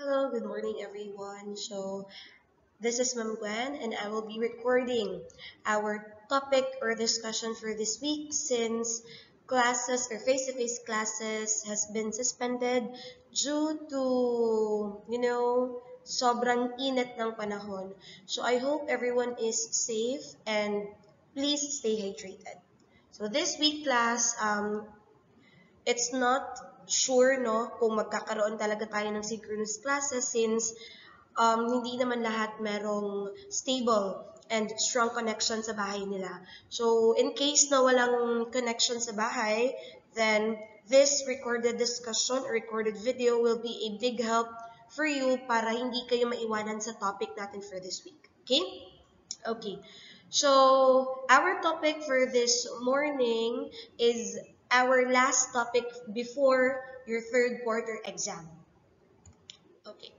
Hello, good morning everyone. This is Ma'am Gwen and I will be recording our topic or discussion for this week since classes or face-to-face classes has been suspended due to sobrang init ng panahon. So I hope everyone is safe and please stay hydrated. So this week class, it's not sure no kung magkakaroon talaga tayo ng synchronous classes since hindi naman lahat merong stable and strong connection sa bahay nila. So in case na walang connection sa bahay, then this recorded discussion or recorded video will be a big help for you para hindi kayo maiwanan sa topic natin for this week. Okay? Okay. So our topic for this morning is our last topic before your third quarter exam. Okay.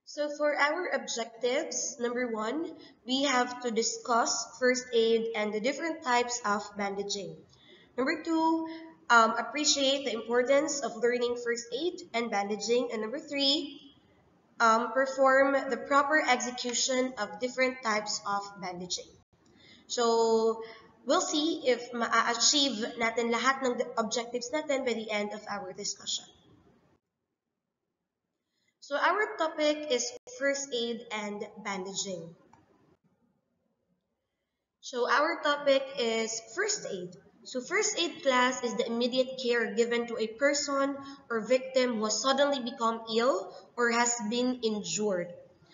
So for our objectives, number one, we have to discuss first aid and the different types of bandaging. Number two, appreciate the importance of learning first aid and bandaging. And number three, perform the proper execution of different types of bandaging. So, we'll see if ma-achieve natin lahat ng objectives natin by the end of our discussion. So, our topic is first aid and bandaging. So, our topic is first aid. So, first aid class is the immediate care given to a person or victim who has suddenly become ill or has been injured.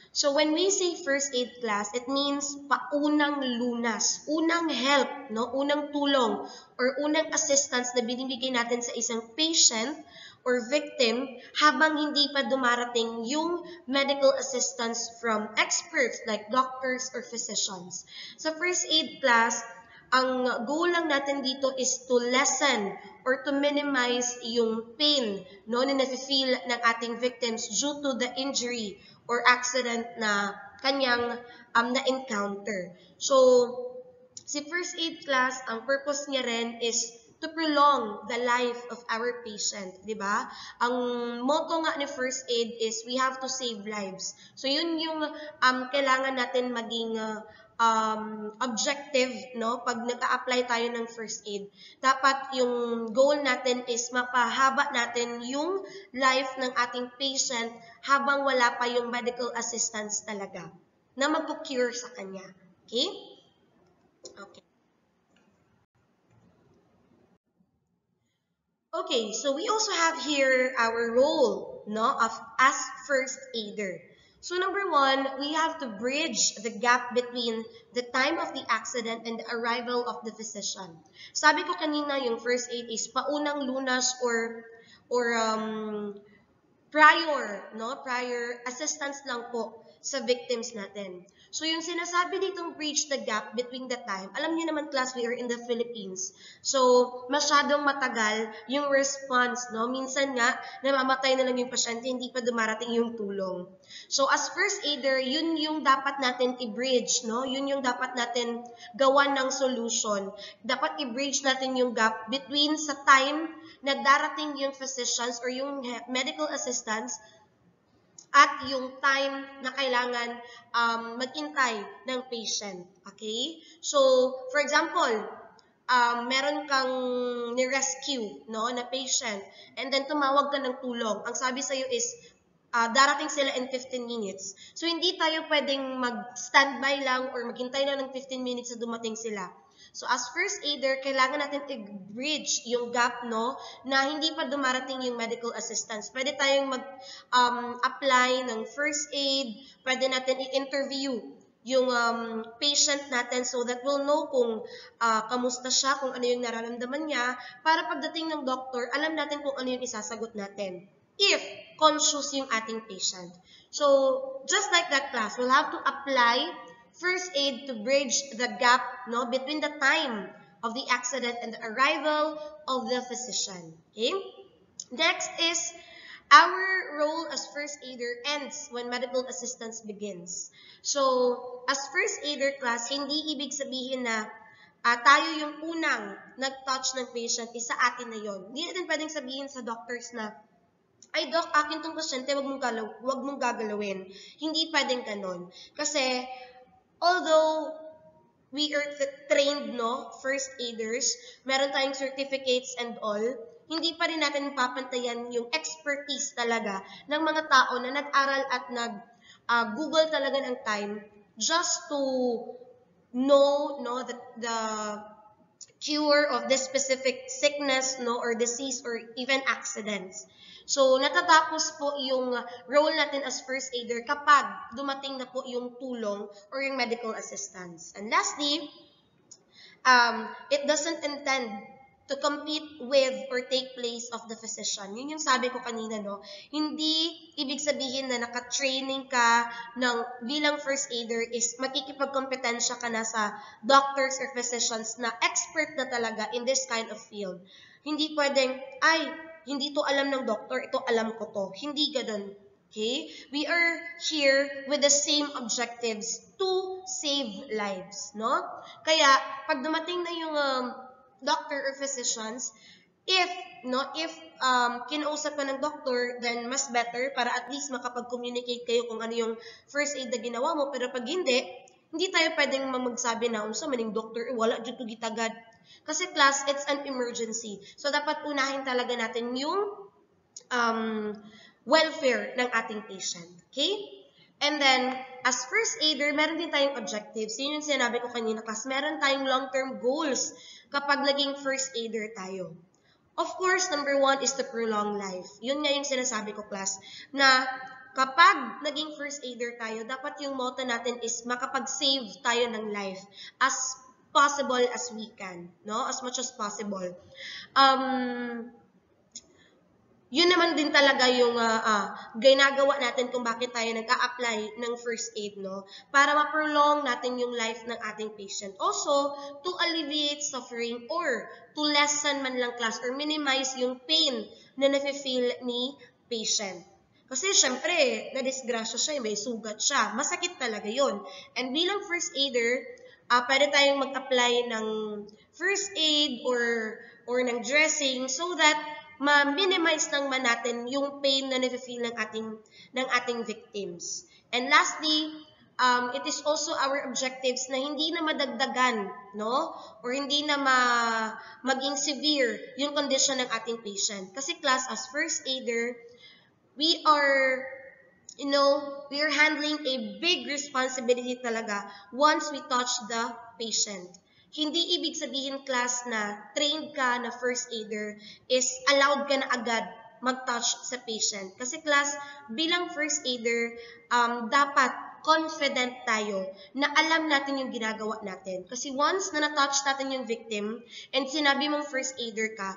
So when we say first aid class, it means paunang lunas, unang help, no? Unang tulong or unang assistance na binibigay natin sa isang patient or victim habang hindi pa dumarating yung medical assistance from experts like doctors or physicians. Sa first aid class, ang goal lang natin dito is to lessen or to minimize yung pain no, na nafe-feel ng ating victims due to the injury or accident na kanyang na-encounter. So, si first aid class, ang purpose niya rin is to prolong the life of our patient, di ba? Ang motto nga ni first aid is we have to save lives. So, yun yung kailangan natin maging objective, no? Pag nag-a-apply tayo ng first aid, dapat yung goal natin is mapahaba natin yung life ng ating patient habang wala pa yung medical assistance talaga na magpo-cure sa kanya. Okay? Okay. Okay, so we also have here our role, no, as first aider. So number one, we have to bridge the gap between the time of the accident and the arrival of the physician. Sabi ko kanina, yung first aid is paunang lunas or prior assistance lang po sa victims natin. So yung sinasabi ditong bridge the gap between the time, alam niyo naman class, we are in the Philippines. So masyadong matagal yung response, no? Minsan nga, namamatay na lang yung pasyente, hindi pa dumarating yung tulong. So as first aider, yun yung dapat natin i-bridge, no? Yun yung dapat natin gawan ng solution. Dapat i-bridge natin yung gap between sa time na darating yung physicians or yung medical assistance at yung time na kailangan maghintay ng patient. Okay? So, for example, meron kang ni-rescue no, na patient and then tumawag ka ng tulong. Ang sabi sa'yo is, darating sila in 15 minutes. So, hindi tayo pwedeng mag-standby lang or maghintay lang ng 15 minutes na dumating sila. So, as first aider, kailangan natin i-bridge yung gap, no, na hindi pa dumarating yung medical assistance. Pwede tayong mag-apply ng first aid, pwede natin i-interview yung patient natin so that we'll know kung kamusta siya, kung ano yung nararamdaman niya, para pagdating ng doctor, alam natin kung ano yung isasagot natin. If conscious yung ating patient. So, just like that class, we'll have to apply first aid to bridge the gap no, between the time of the accident and the arrival of the physician. Okay? Next is our role as first aider ends when medical assistance begins. So, as first aider class, hindi ibig sabihin na tayo yung unang nag-touch ng patient, isa atin na yon. Hindi natin pwedeng sabihin sa doctors na, ay doc, akin tong pasyente, wag mong gagalawin. Hindi pwedeng ganon. Kasi, although we are trained, no, first aiders, meron tayong certificates and all, hindi pa rin natin papantayan yung expertise talaga ng mga tao na nag-aral at nag-google talaga ng time just to know, no, the cure of this specific sickness, no, or disease, or even accidents. So, natatapos po yung role natin as first aider kapag dumating na po yung tulong or yung medical assistance. And lastly, it doesn't intend to compete with or take place of the physician. Yun yung sabi ko kanina, no? Hindi ibig sabihin na naka-training ka bilang first aider is makikipagkompetensya ka na sa doctors or physicians na expert na talaga in this kind of field. Hindi pwedeng, ay, hindi to alam ng doctor, ito alam ko to. Hindi ganun. Okay? We are here with the same objectives to save lives, no? Kaya, pag dumating na yung doctor or physicians, if kinausap ka ng doctor, then mas better para at least makapag-communicate kayo kung ano yung first aid na ginawa mo. Pero pag hindi tayo pwedeng magsabi na, unsa maning doctor, wala dito gitagad. Kasi class, it's an emergency. So, dapat unahin talaga natin yung welfare ng ating patient. Okay? And then, as first aider, meron din tayong objectives. Yun yung sinabi ko kanina, class. Meron tayong long-term goals kapag naging first aider tayo. Of course, number one is to prolong life. Yun nga yung sinasabi ko, class, na kapag naging first aider tayo, dapat yung motto natin is makapag-save tayo ng life as possible as we can, no? As much as possible. Yun naman din talaga yung ginagawa natin kung bakit tayo nag-a-apply ng first aid, no? Para ma-prolong natin yung life ng ating patient. Also, to alleviate suffering or to lessen man lang, class, or minimize yung pain na nafe-feel ni patient. Kasi syempre, na-disgrasya siya, may sugat siya. Masakit talaga yun. And bilang first aider, pwede tayong mag-apply ng first aid or ng dressing so that ma-minimize lang man natin yung pain na nafe-feel ng ating victims. And lastly, it is also our objectives na hindi na madagdagan, no? Or hindi na maging severe yung condition ng ating patient. Kasi class, as first aider, we are handling a big responsibility talaga once we touch the patient. Hindi ibig sabihin, class, na trained ka na first aider is allowed ka na agad mag-touch sa patient. Kasi class, bilang first aider, dapat confident tayo na alam natin yung ginagawa natin. Kasi once na na-touch natin yung victim and sinabi mong first aider ka,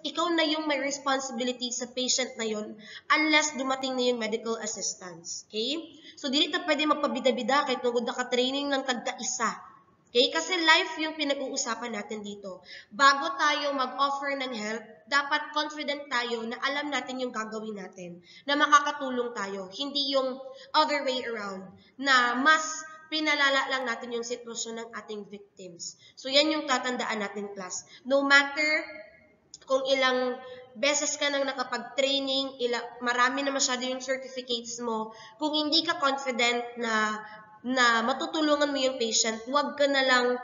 ikaw na yung may responsibility sa patient na yun unless dumating na yung medical assistance. Okay? So, dili ta pwede magpabida-bida kahit nagod naka-training ng tagka-isa. Okay? Kasi life yung pinag-uusapan natin dito. Bago tayo mag-offer ng help, dapat confident tayo na alam natin yung gagawin natin, na makakatulong tayo. Hindi yung other way around, na mas pinalala lang natin yung sitwasyon ng ating victims. So, yan yung tatandaan natin, class. No matter kung ilang beses ka nang nakapag-training, marami na masyado yung certificates mo, kung hindi ka confident na matutulungan mo yung patient, huwag ka na lang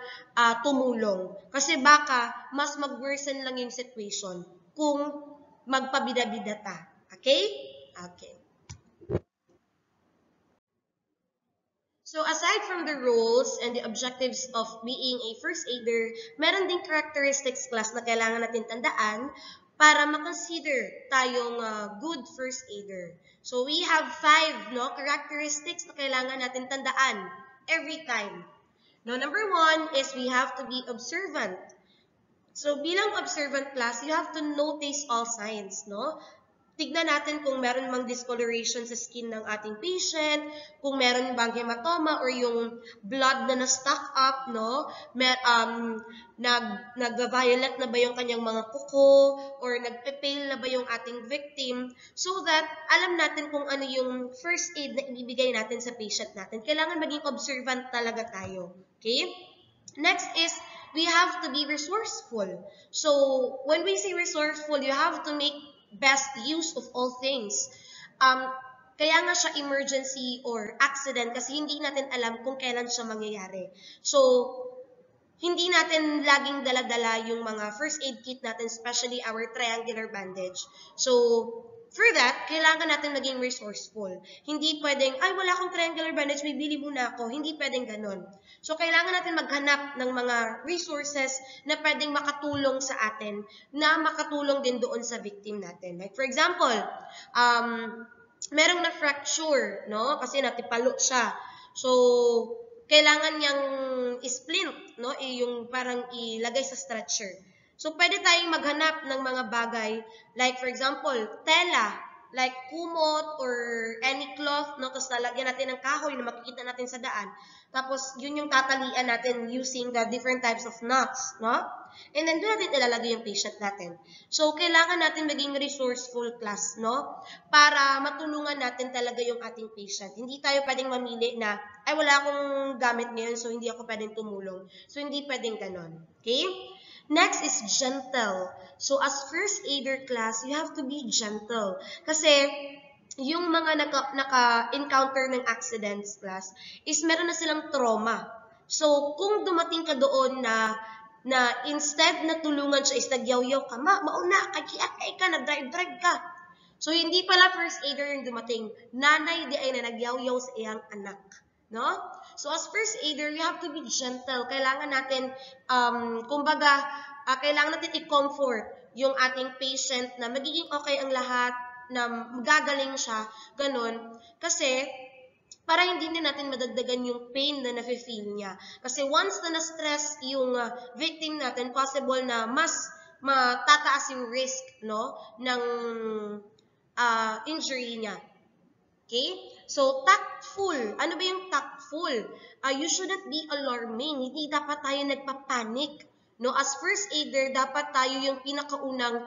tumulong. Kasi baka mas mag-worsen lang yung situation kung magpabida-bida ta. Okay? Okay. So aside from the roles and the objectives of being a first aider, meron ding characteristics, class, na kailangan natin tandaan para makonsider tayong good first aider. So we have 5 characteristics na kailangan natin tandaan every time. Now, number 1 is we have to be observant. So bilang observant, class, you have to notice all signs, no? Tignan natin kung meron mang discoloration sa skin ng ating patient, kung meron bang hematoma or yung blood na na-stock up, no? Nag-violet na ba yung kanyang mga kuko or nagpe-pale na ba yung ating victim, so that alam natin kung ano yung first aid na ibibigay natin sa patient natin. Kailangan maging observant talaga tayo. Okay? Next is we have to be resourceful. So when we say resourceful, you have to make best use of all things. Um, Kaya nga siya emergency or accident kasi hindi natin alam kung kailan siya mangyayari. So, hindi natin laging dala-dala yung mga first aid kit natin, especially our triangular bandage. So, for that, kailangan natin maging resourceful. Hindi pwedeng, ay wala akong triangular bandage, may bili muna ako. Hindi pwedeng ganon. So, kailangan natin maghanap ng mga resources na pwedeng makatulong sa atin, na makatulong din doon sa victim natin. Like, for example, merong na-fracture, no? Kasi natipalo siya. So, kailangan niyang splint, no? Yung parang ilagay sa stretcher. So, pwede tayong maghanap ng mga bagay, like for example, tela, like kumot or any cloth, no? Tapos lalagyan natin ng kahoy na makikita natin sa daan. Tapos, yun yung tatalian natin using the different types of knots, no? And then, doon natin ilalagay yung patient natin. So, kailangan natin maging resourceful class, no? Para matulungan natin talaga yung ating patient. Hindi tayo pwedeng mamili na, ay, wala akong gamit ngayon, so hindi ako pwedeng tumulong. So, hindi pwedeng ganon. Okay? Next is gentle. So, as first aider class, you have to be gentle. Kasi, yung mga naka-encounter ng accidents class is meron na silang trauma. So, kung dumating ka doon na instead na tulungan siya is nagyaw-yaw ka, mauna, kay ka, nag-drive ka. So, hindi pala first aider yung dumating. Nanay di ay na nagyaw-yaw sa iyang anak. No? So, as first aider, you have to be gentle. Kailangan natin, kumbaga, kailangan natin i-comfort yung ating patient na magiging okay ang lahat, na gagaling siya, ganun. Kasi, para hindi na natin madagdagan yung pain na nafe-feel niya. Kasi once na na-stress yung victim natin, possible na mas matataas yung risk, no, ng injury niya. Okay? So, tactful. Ano ba yung tactful? You shouldn't be alarming. Hindi dapat tayo nagpapanik. No? As first aider, dapat tayo yung pinakaunang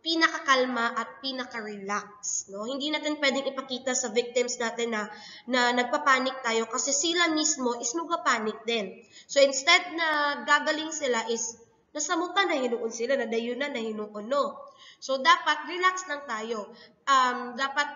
pinakakalma at pinaka-relax. No? Hindi natin pwedeng ipakita sa victims natin na nagpapanik tayo kasi sila mismo is magpapanik din. So instead na gagaling sila is nasamutan na hinuon sila, nadayunan na hinuon, no? So dapat relax lang tayo. Dapat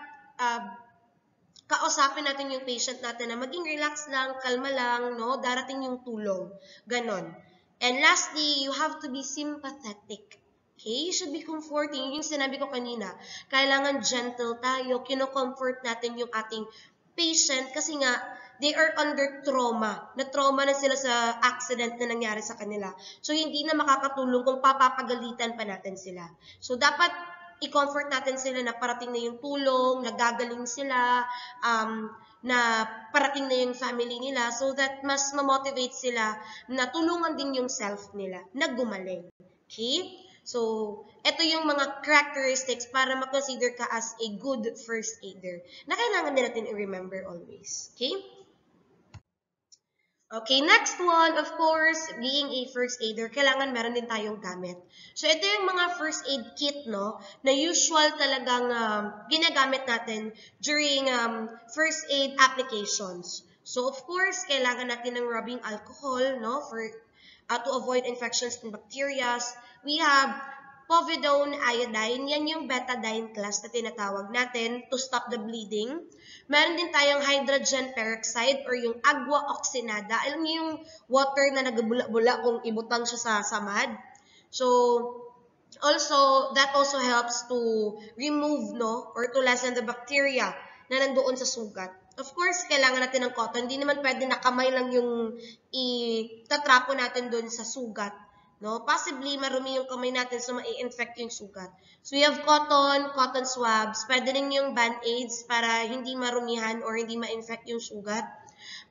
kausapin natin yung patient natin na maging relax lang, kalma lang, no? Darating yung tulong. Ganon. And lastly, you have to be sympathetic. Okay? You should be comforting. Yung sinabi ko kanina, kailangan gentle tayo, kino-comfort natin yung ating patient kasi nga, they are under trauma. Na-trauma na sila sa accident na nangyari sa kanila. So, hindi na makakatulong kung papapagalitan pa natin sila. So, dapat i-comfort natin sila na parating na yung tulong, nagagaling sila, na parating na yung family nila so that mas ma-motivate sila na tulungan din yung self nila na gumaling. Okay? So, ito yung mga characteristics para ma-consider ka as a good first aider na kailangan din natin i-remember always. Okay? Okay, next one, of course, being a first aider, kailangan meron din tayong gamit. So, ito yung mga first aid kit, no, na usual talagang ginagamit natin during first aid applications. So, of course, kailangan natin ng rubbing alcohol, no, for to avoid infections and bacteria. We have povidone iodine, yan yung betadine class na tinatawag natin to stop the bleeding. Meron din tayong hydrogen peroxide or yung agua oxinada. Alam niyo yung water na nagabula-bula kung ibutang siya sa samad. So, also, that also helps to remove, no, or to lessen the bacteria na nandoon sa sugat. Of course, kailangan natin ng cotton. Hindi naman pwede na kamay lang yung itatrapo natin doon sa sugat. No? Possibly, marumi yung kamay natin so mai-infect yung sugat. So, we have cotton swabs. Pwede rin yung band-aids para hindi marumihan or hindi ma-infect yung sugat.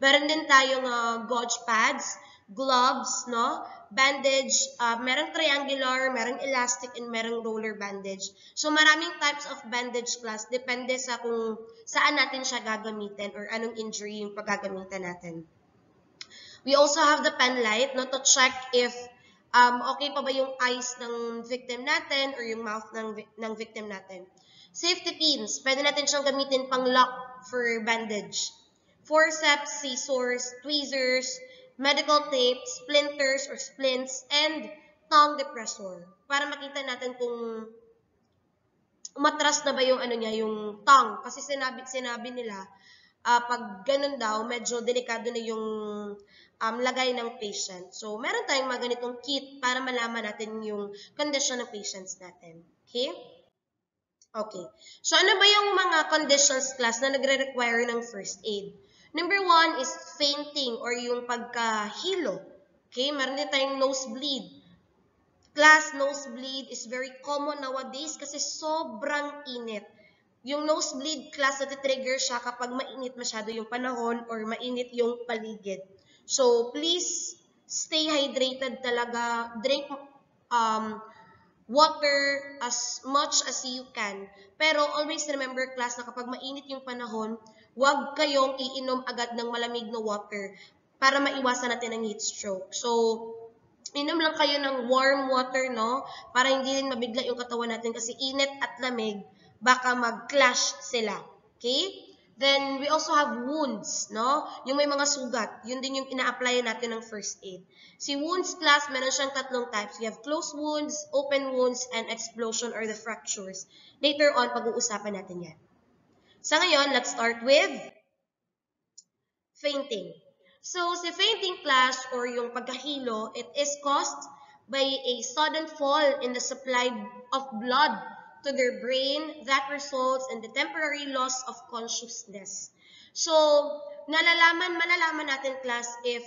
Meron din tayong gauge pads, gloves, no? Bandage, merong triangular, merong elastic, and merong roller bandage. So, maraming types of bandage class. Depende sa kung saan natin siya gagamitin or anong injury yung paggagamitan natin. We also have the pen light, no, to check if okay pa ba yung eyes ng victim natin or yung mouth ng victim natin. Safety pins, pwede natin siyang gamitin pang lock for bandage. Forceps, scissors, tweezers, medical tape, splinters or splints, and tongue depressor. Para makita natin kung umatras na ba yung ano niya, yung tongue. Kasi sinabi nila, pag ganun daw, medyo delikado na yung lagay ng patient. So, meron tayong mga ganitong kit para malaman natin yung condition ng patients natin. Okay? Okay. So, ano ba yung mga conditions class na nagre-require ng first aid? Number 1 is fainting or yung pagkahilo. Okay? Meron din tayong nosebleed. Class, nosebleed is very common nowadays kasi sobrang init. Yung nosebleed class, natitrigger siya kapag mainit masyado yung panahon or mainit yung paligid. So, please stay hydrated talaga. Drink water as much as you can. Pero always remember class na kapag mainit yung panahon, huwag kayong iinom agad ng malamig na water para maiwasan natin ang heat stroke. So, inom lang kayo ng warm water, no? Para hindi rin mabigla yung katawan natin kasi init at lamig, baka mag-clash sila. Okay? Then, we also have wounds, no? Yung may mga sugat. Yun din yung ina-apply natin ng first aid. Si wounds class, meron siyang tatlong types. We have closed wounds, open wounds, and explosion or the fractures. Later on, pag-uusapan natin yan. So, ngayon, let's start with fainting. So, si fainting class or yung pagkahilo, it is caused by a sudden fall in the supply of blood to their brain that results in the temporary loss of consciousness. So, malalaman natin class if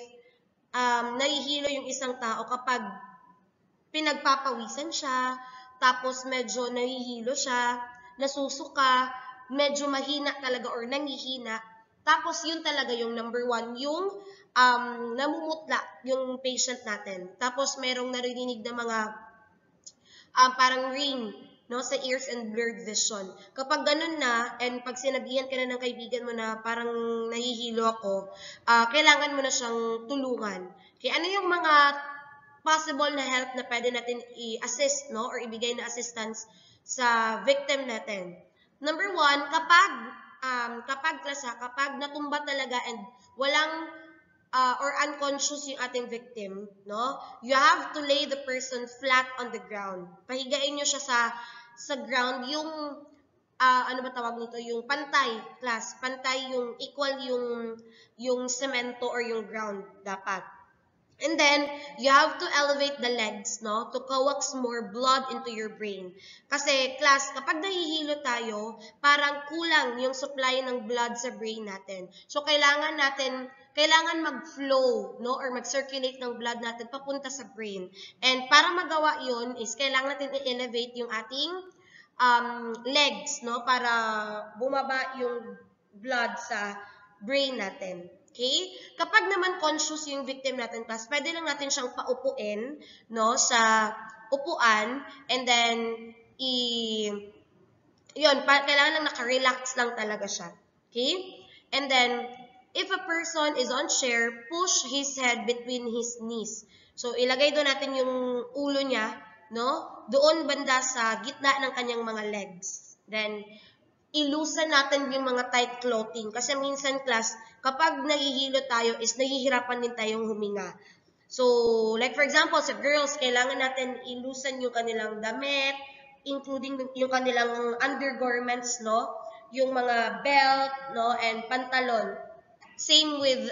nahihilo yung isang tao kapag pinagpapawisan siya, tapos medyo nahihilo siya, nasusuka, medyo mahina talaga or nangihina. Tapos yun talaga yung number 1, yung namumutla yung patient natin. Tapos merong narinig na mga parang ring, no, sa ears and blurred vision. Kapag ganun na, and pag sinabihan ka na ng kaibigan mo na parang nahihilo ako, kailangan mo na siyang tulungan. Kaya ano yung mga possible na help na pwede natin i-assist, no, or ibigay na assistance sa victim natin? Number 1, kapag natumba talaga and walang or unconscious yung ating victim, no? You have to lay the person flat on the ground. Pahigain nyo siya sa ground, yung ano ba tawag nito? Yung pantay, class. Pantay yung equal yung semento or yung ground dapat. And then, you have to elevate the legs, no? To coax more blood into your brain. Kasi, class, kapag nahihilo tayo, parang kulang yung supply ng blood sa brain natin. So, kailangan mag-flow, no? Or mag-circulate ng blood natin papunta sa brain. And para magawa yun is, kailangan natin i-elevate yung ating legs, no? Para bumaba yung blood sa brain natin. Okay? Kapag naman conscious yung victim natin, class, pwede lang natin siyang paupuin, no, sa upuan, and then, kailangan lang naka-relax lang talaga siya. Okay? And then, if a person is on chair, push his head between his knees. So, ilagay doon natin yung ulo niya, no, doon banda sa gitna ng kanyang mga legs. Then, ilusan natin yung mga tight clothing. Kasi minsan, class, kapag nahihilo tayo is nahihirapan din tayong huminga. So, like for example, sa girls, kailangan natin ilusan yung kanilang damit, including yung kanilang undergarments, no? Yung mga belt, no? And pantalon. Same with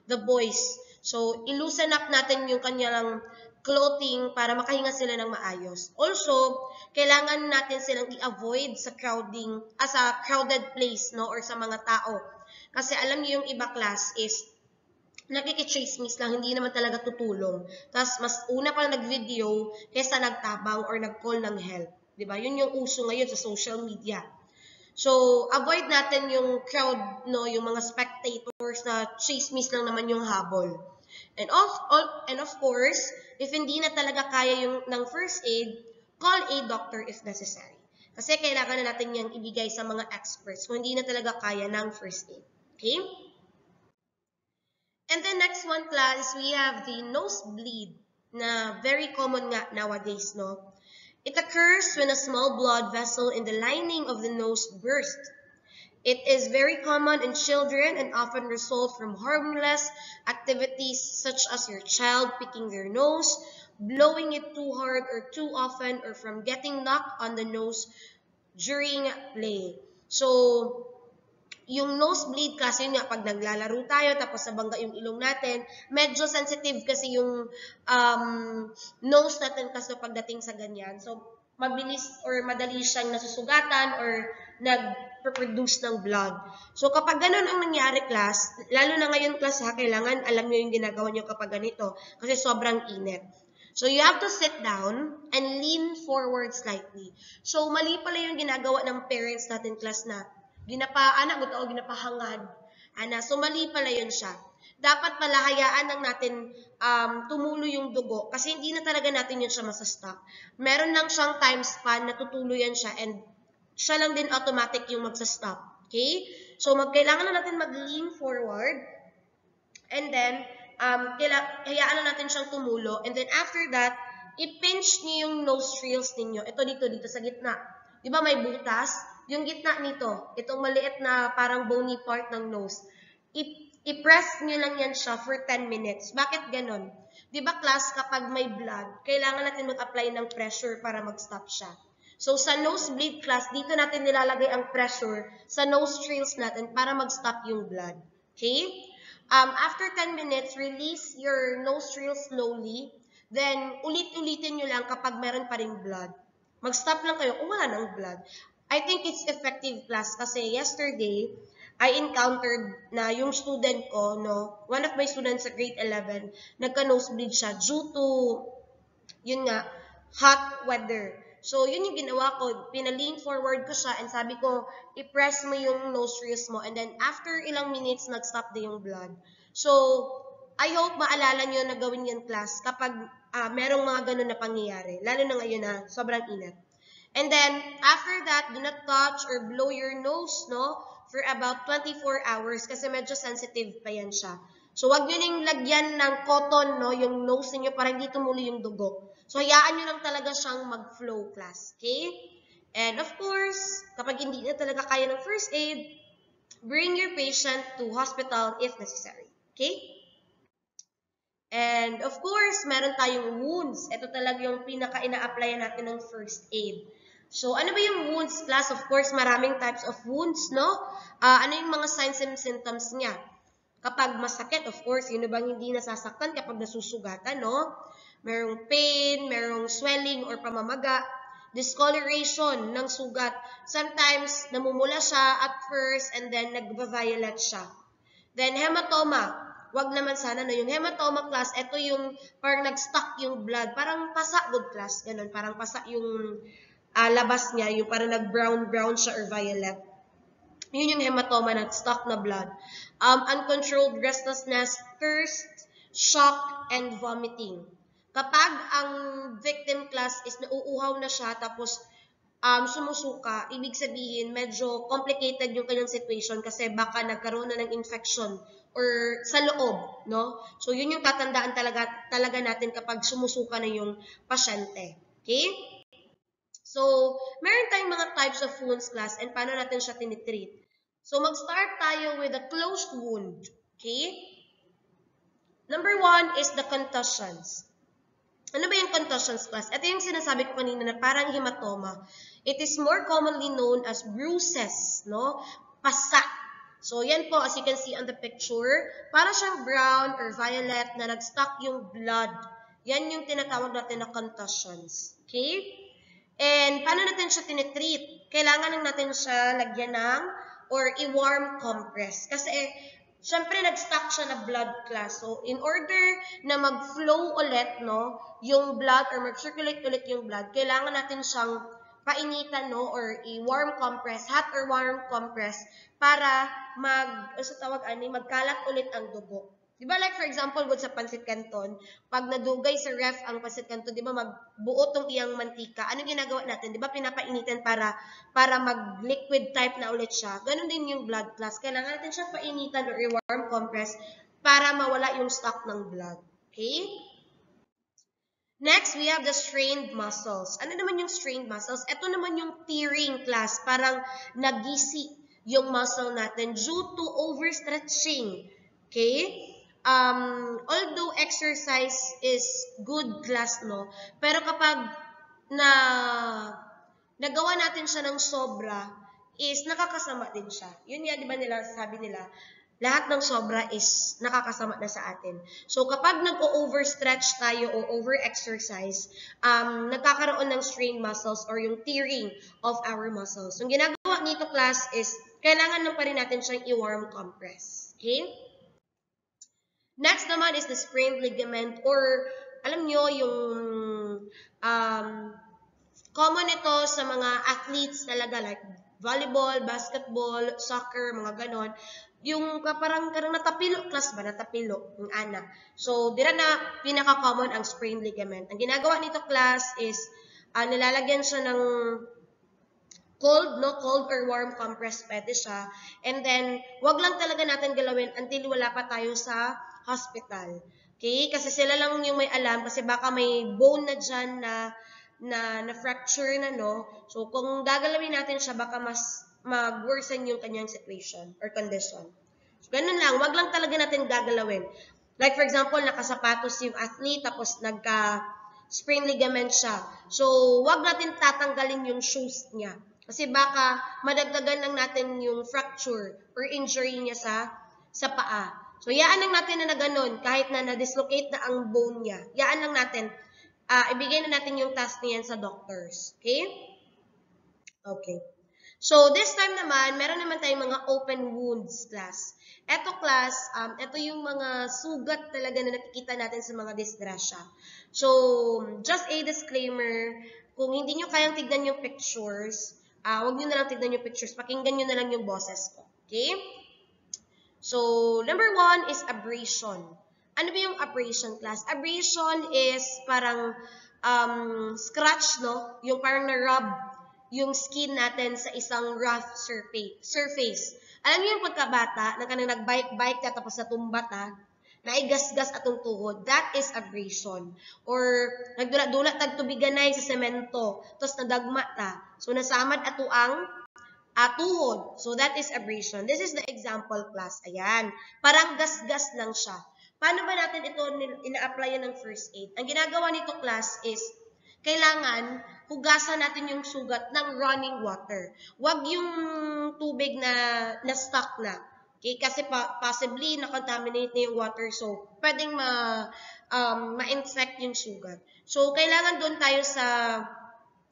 the boys. So, ilusan up natin yung kanilang clothing para makahinga sila ng maayos. Also, kailangan natin silang i-avoid sa crowded place, no, or sa mga tao. Kasi alam niyo yung iba class is nakikichismis lang, hindi naman talaga tutulong. Tapos mas una pa nag-video kaysa nagtabang or nag-call ng help. 'Di ba? Yun yung uso ngayon sa social media. So, avoid natin yung crowd, no, yung mga spectators na chismis lang naman yung habol. And of course, if hindi na talaga kaya yung ng first aid, call a doctor if necessary. Kasi kailangan na natin yung ibigay sa mga experts kung hindi na talaga kaya ng first aid. Okay? And the next one, class, we have the nosebleed na very common nga nowadays, no? It occurs when a small blood vessel in the lining of the nose bursts. It is very common in children and often results from harmless activities such as your child picking their nose, blowing it too hard or too often, or from getting knocked on the nose during play. So, yung nosebleed kasi yun nga, pag naglalaro tayo tapos nabangga yung ilong natin, medyo sensitive kasi yung nose natin kasi pagdating sa ganyan. So, mabilis or madali siyang nasusugatan or nag-produce ng blood. So, kapag ganun ang nangyari, class, lalo na ngayon, class, ha, kailangan alam nyo yung ginagawa nyo kapag ganito kasi sobrang init. So, you have to sit down and lean forward slightly. So, mali pala yung ginagawa ng parents natin, class, na anak o ginapahangad. So, mali pala yun siya. Dapat pala hayaan lang natin tumulo yung dugo kasi hindi na talaga natin yun siya masastop. Meron lang siyang time span na tutulo yan siya and siya lang din automatic yung magsastop. Okay? So, kailangan na natin mag-lean forward and then hayaan na natin siyang tumulo and then after that, i-pinch niyo yung nostrils ninyo. Ito dito sa gitna. Di ba may butas? Yung gitna nito, itong maliit na parang bony part ng nose, i-press nyo lang yan siya for 10 minutes. Bakit ganon? Di ba class, kapag may blood, kailangan natin mag-apply ng pressure para mag-stop siya. So sa nosebleed class, dito natin nilalagay ang pressure sa nostrils natin para mag-stop yung blood. Okay? After 10 minutes, release your nostrils slowly. Then, ulit-ulitin nyo lang kapag meron pa ring blood. Mag-stop lang kayo kung wala ng blood. I think it's effective, class, kasi yesterday, I encountered na yung student ko, no, one of my students sa grade 11, nagka-nosebleed siya due to, yun nga, hot weather. So, yun yung ginawa ko. Pinalean forward ko siya and sabi ko, i-press mo yung nostrils mo and then after ilang minutes, nag-stop na yung blood. So, I hope maalala nyo na gawin yan, class, kapag merong mga ganun na pangyayari. Lalo na ngayon na sobrang init. And then, after that, do not touch or blow your nose, no, for about 24 hours kasi medyo sensitive pa yan siya. So, wag nyo nang lagyan ng cotton, no, yung nose niyo para hindi tumulo yung dugo. So, hayaan nyo lang talaga siyang mag-flow, class. Okay? And of course, kapag hindi na talaga kaya ng first aid, bring your patient to hospital if necessary. Okay? And of course, meron tayong wounds. Ito talaga yung pinaka-ina-applyan natin ng first aid. So, ano ba yung wounds, class? Of course, maraming types of wounds, no? Ano yung mga signs and symptoms niya? Kapag masakit, of course, yun bang hindi nasasaktan kapag nasusugatan, no? Merong pain, merong swelling or pamamaga, discoloration ng sugat. Sometimes, namumula siya at first and then nagva-violet siya. Then, hematoma. Wag naman sana, no? Yung hematoma, class, ito yung parang nag-stuck yung blood. Parang pasa, good class, ganun. Parang pasa yung labas niya, yung parang nag-brown siya or violet. Yun yung hematoma, nag-stuck na blood. Uncontrolled restlessness, thirst, shock, and vomiting. Kapag ang victim, class, is nauuhaw na siya, tapos sumusuka, ibig sabihin, medyo complicated yung kanyang situation kasi baka nagkaroon na ng infection or sa loob, no? So, yun yung tatandaan talaga natin kapag sumusuka na yung pasyente. Okay? So, meron tayong mga types of wounds, class, and paano natin siya tinitreat. So, mag-start tayo with a closed wound. Okay? Number 1 is the contusions. Ano ba yung contusions, class? Ito yung sinasabi ko kanina na parang hematoma. It is more commonly known as bruises, no? Pasa. So, yan po, as you can see on the picture, para siyang brown or violet na nag-stuck yung blood. Yan yung tinatawag natin na contusions. Okay? And paano natin siya tinitreat? Kailangan lang natin siya lagyan ng or i-warm compress. Kasi syempre nag-stuck siya na blood, class. So in order na mag-flow ulit, no, yung blood or mag-circulate ulit yung blood, kailangan natin siyang painitan, no, or i-warm compress, hot or warm compress para magkalat ulit ang dugo. Di ba like for example, good sa pancit canton, pag nadugay sa ref ang pancit canton, di ba magbuo tong iyang mantika, anong ginagawa natin? Di ba pinapainitan para mag-liquid type na ulit siya? Ganon din yung blood, class. Kailangan natin siyang painitan or i-warm compress para mawala yung stock ng blood. Okay? Next, we have the strained muscles. Ano naman yung strained muscles? Ito naman yung tearing, class. Parang nagisi. yung muscle natin due to overstretching. Okay? Although exercise is good class, no? Pero kapag nagawa natin siya ng sobra, is nakakasama din siya. Yun nga, di ba nila, sabi nila, lahat ng sobra is nakakasama na sa atin. So, kapag nag-overstretch tayo o over-exercise, nagkakaroon ng strained muscles or yung tearing of our muscles. Yung ginagawa nito class is, kailangan lang pa rin natin siyang i-warm compress. Okay? Next naman is the sprained ligament or, alam nyo, yung common ito sa mga athletes talaga like volleyball, basketball, soccer, mga ganon. Yung parang natapilo class ba? Natapilo, yung ana. So, dira na pinaka-common ang sprained ligament. Ang ginagawa nito class is nilalagyan siya ng cold or warm compress, pwede siya. And then, wag lang talaga natin galawin until wala pa tayo sa hospital. Okay? Kasi sila lang yung may alam kasi baka may bone na dyan na fracture na, no? So, kung gagalawin natin siya, baka mas mag-worsen yung kanyang situation or condition. So, ganun lang. Wag lang talaga natin gagalawin. Like, for example, nakasapatos yung athlete, tapos nagka-sprain ligament siya. So, wag natin tatanggalin yung shoes niya. Kasi baka madagdagan lang natin yung fracture or injury niya sa paa. So, yaan lang natin na ganun, kahit na na-dislocate na ang bone niya. Yaan lang natin. Ibigay na natin yung task niyan sa doctors. Okay? Okay. So, this time naman, meron naman tayong mga open wounds class. Eto class, ito yung mga sugat talaga na nakikita natin sa mga disgrasya. So, just a disclaimer, kung hindi nyo kayang tignan yung pictures, huwag nyo na lang tignan yung pictures, pakinggan nyo na lang yung boses ko. Okay? So, number 1 is abrasion. Ano ba yung abrasion class? Abrasion is parang scratch, no? Yung parang na-rub yung skin natin sa isang rough surface. Alam niyo yung pagkabata, na kanang nag-bike-bike ka tapos natumba ta, naigasgas atong tuhod, that is abrasion. Or nagdula-dula tag tubiganay sa semento, tapos nadagma ta. So nasamad ato ang tuhod. So that is abrasion. This is the example class. Ayan. Parang gas-gas lang siya. Paano ba natin ito ina-applyan ng first aid? Ang ginagawa nito class is, kailangan hugasan natin yung sugat ng running water. Huwag yung tubig na stuck na. Okay? Kasi possibly na-contaminate na yung water, so pwedeng ma-infect yung sugat. So, kailangan doon tayo sa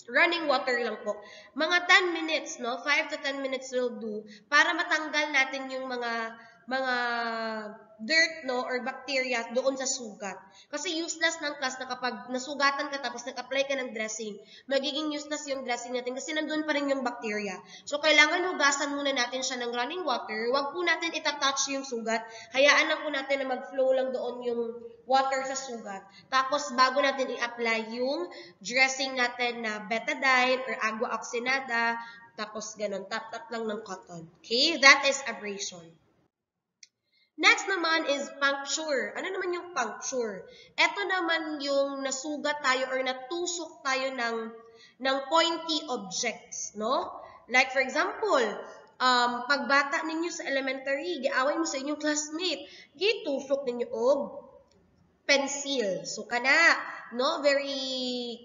running water lang po. Mga 10 minutes, no? 5 to 10 minutes will do para matanggal natin yung mga dirt, no, or bacteria doon sa sugat. Kasi useless ng class na kapag nasugatan ka tapos nag-apply ka ng dressing, magiging useless yung dressing natin kasi nandun pa rin yung bacteria. So, kailangan hugasan muna natin siya ng running water. Huwag po natin itatouch yung sugat. Hayaan lang po natin na mag-flow lang doon yung water sa sugat. Tapos, bago natin i-apply yung dressing natin na betadine or agua oxinada, tapos ganun, tap-tap lang ng cotton. Okay? That is abrasion. Next naman is puncture. Ano naman yung puncture? Ito naman yung nasugat tayo or natusok tayo ng pointy objects, no? Like for example, pagbata ninyo sa elementary, giaway mo sa inyong classmate, gitusok ninyo og pencil. So kana, no? Very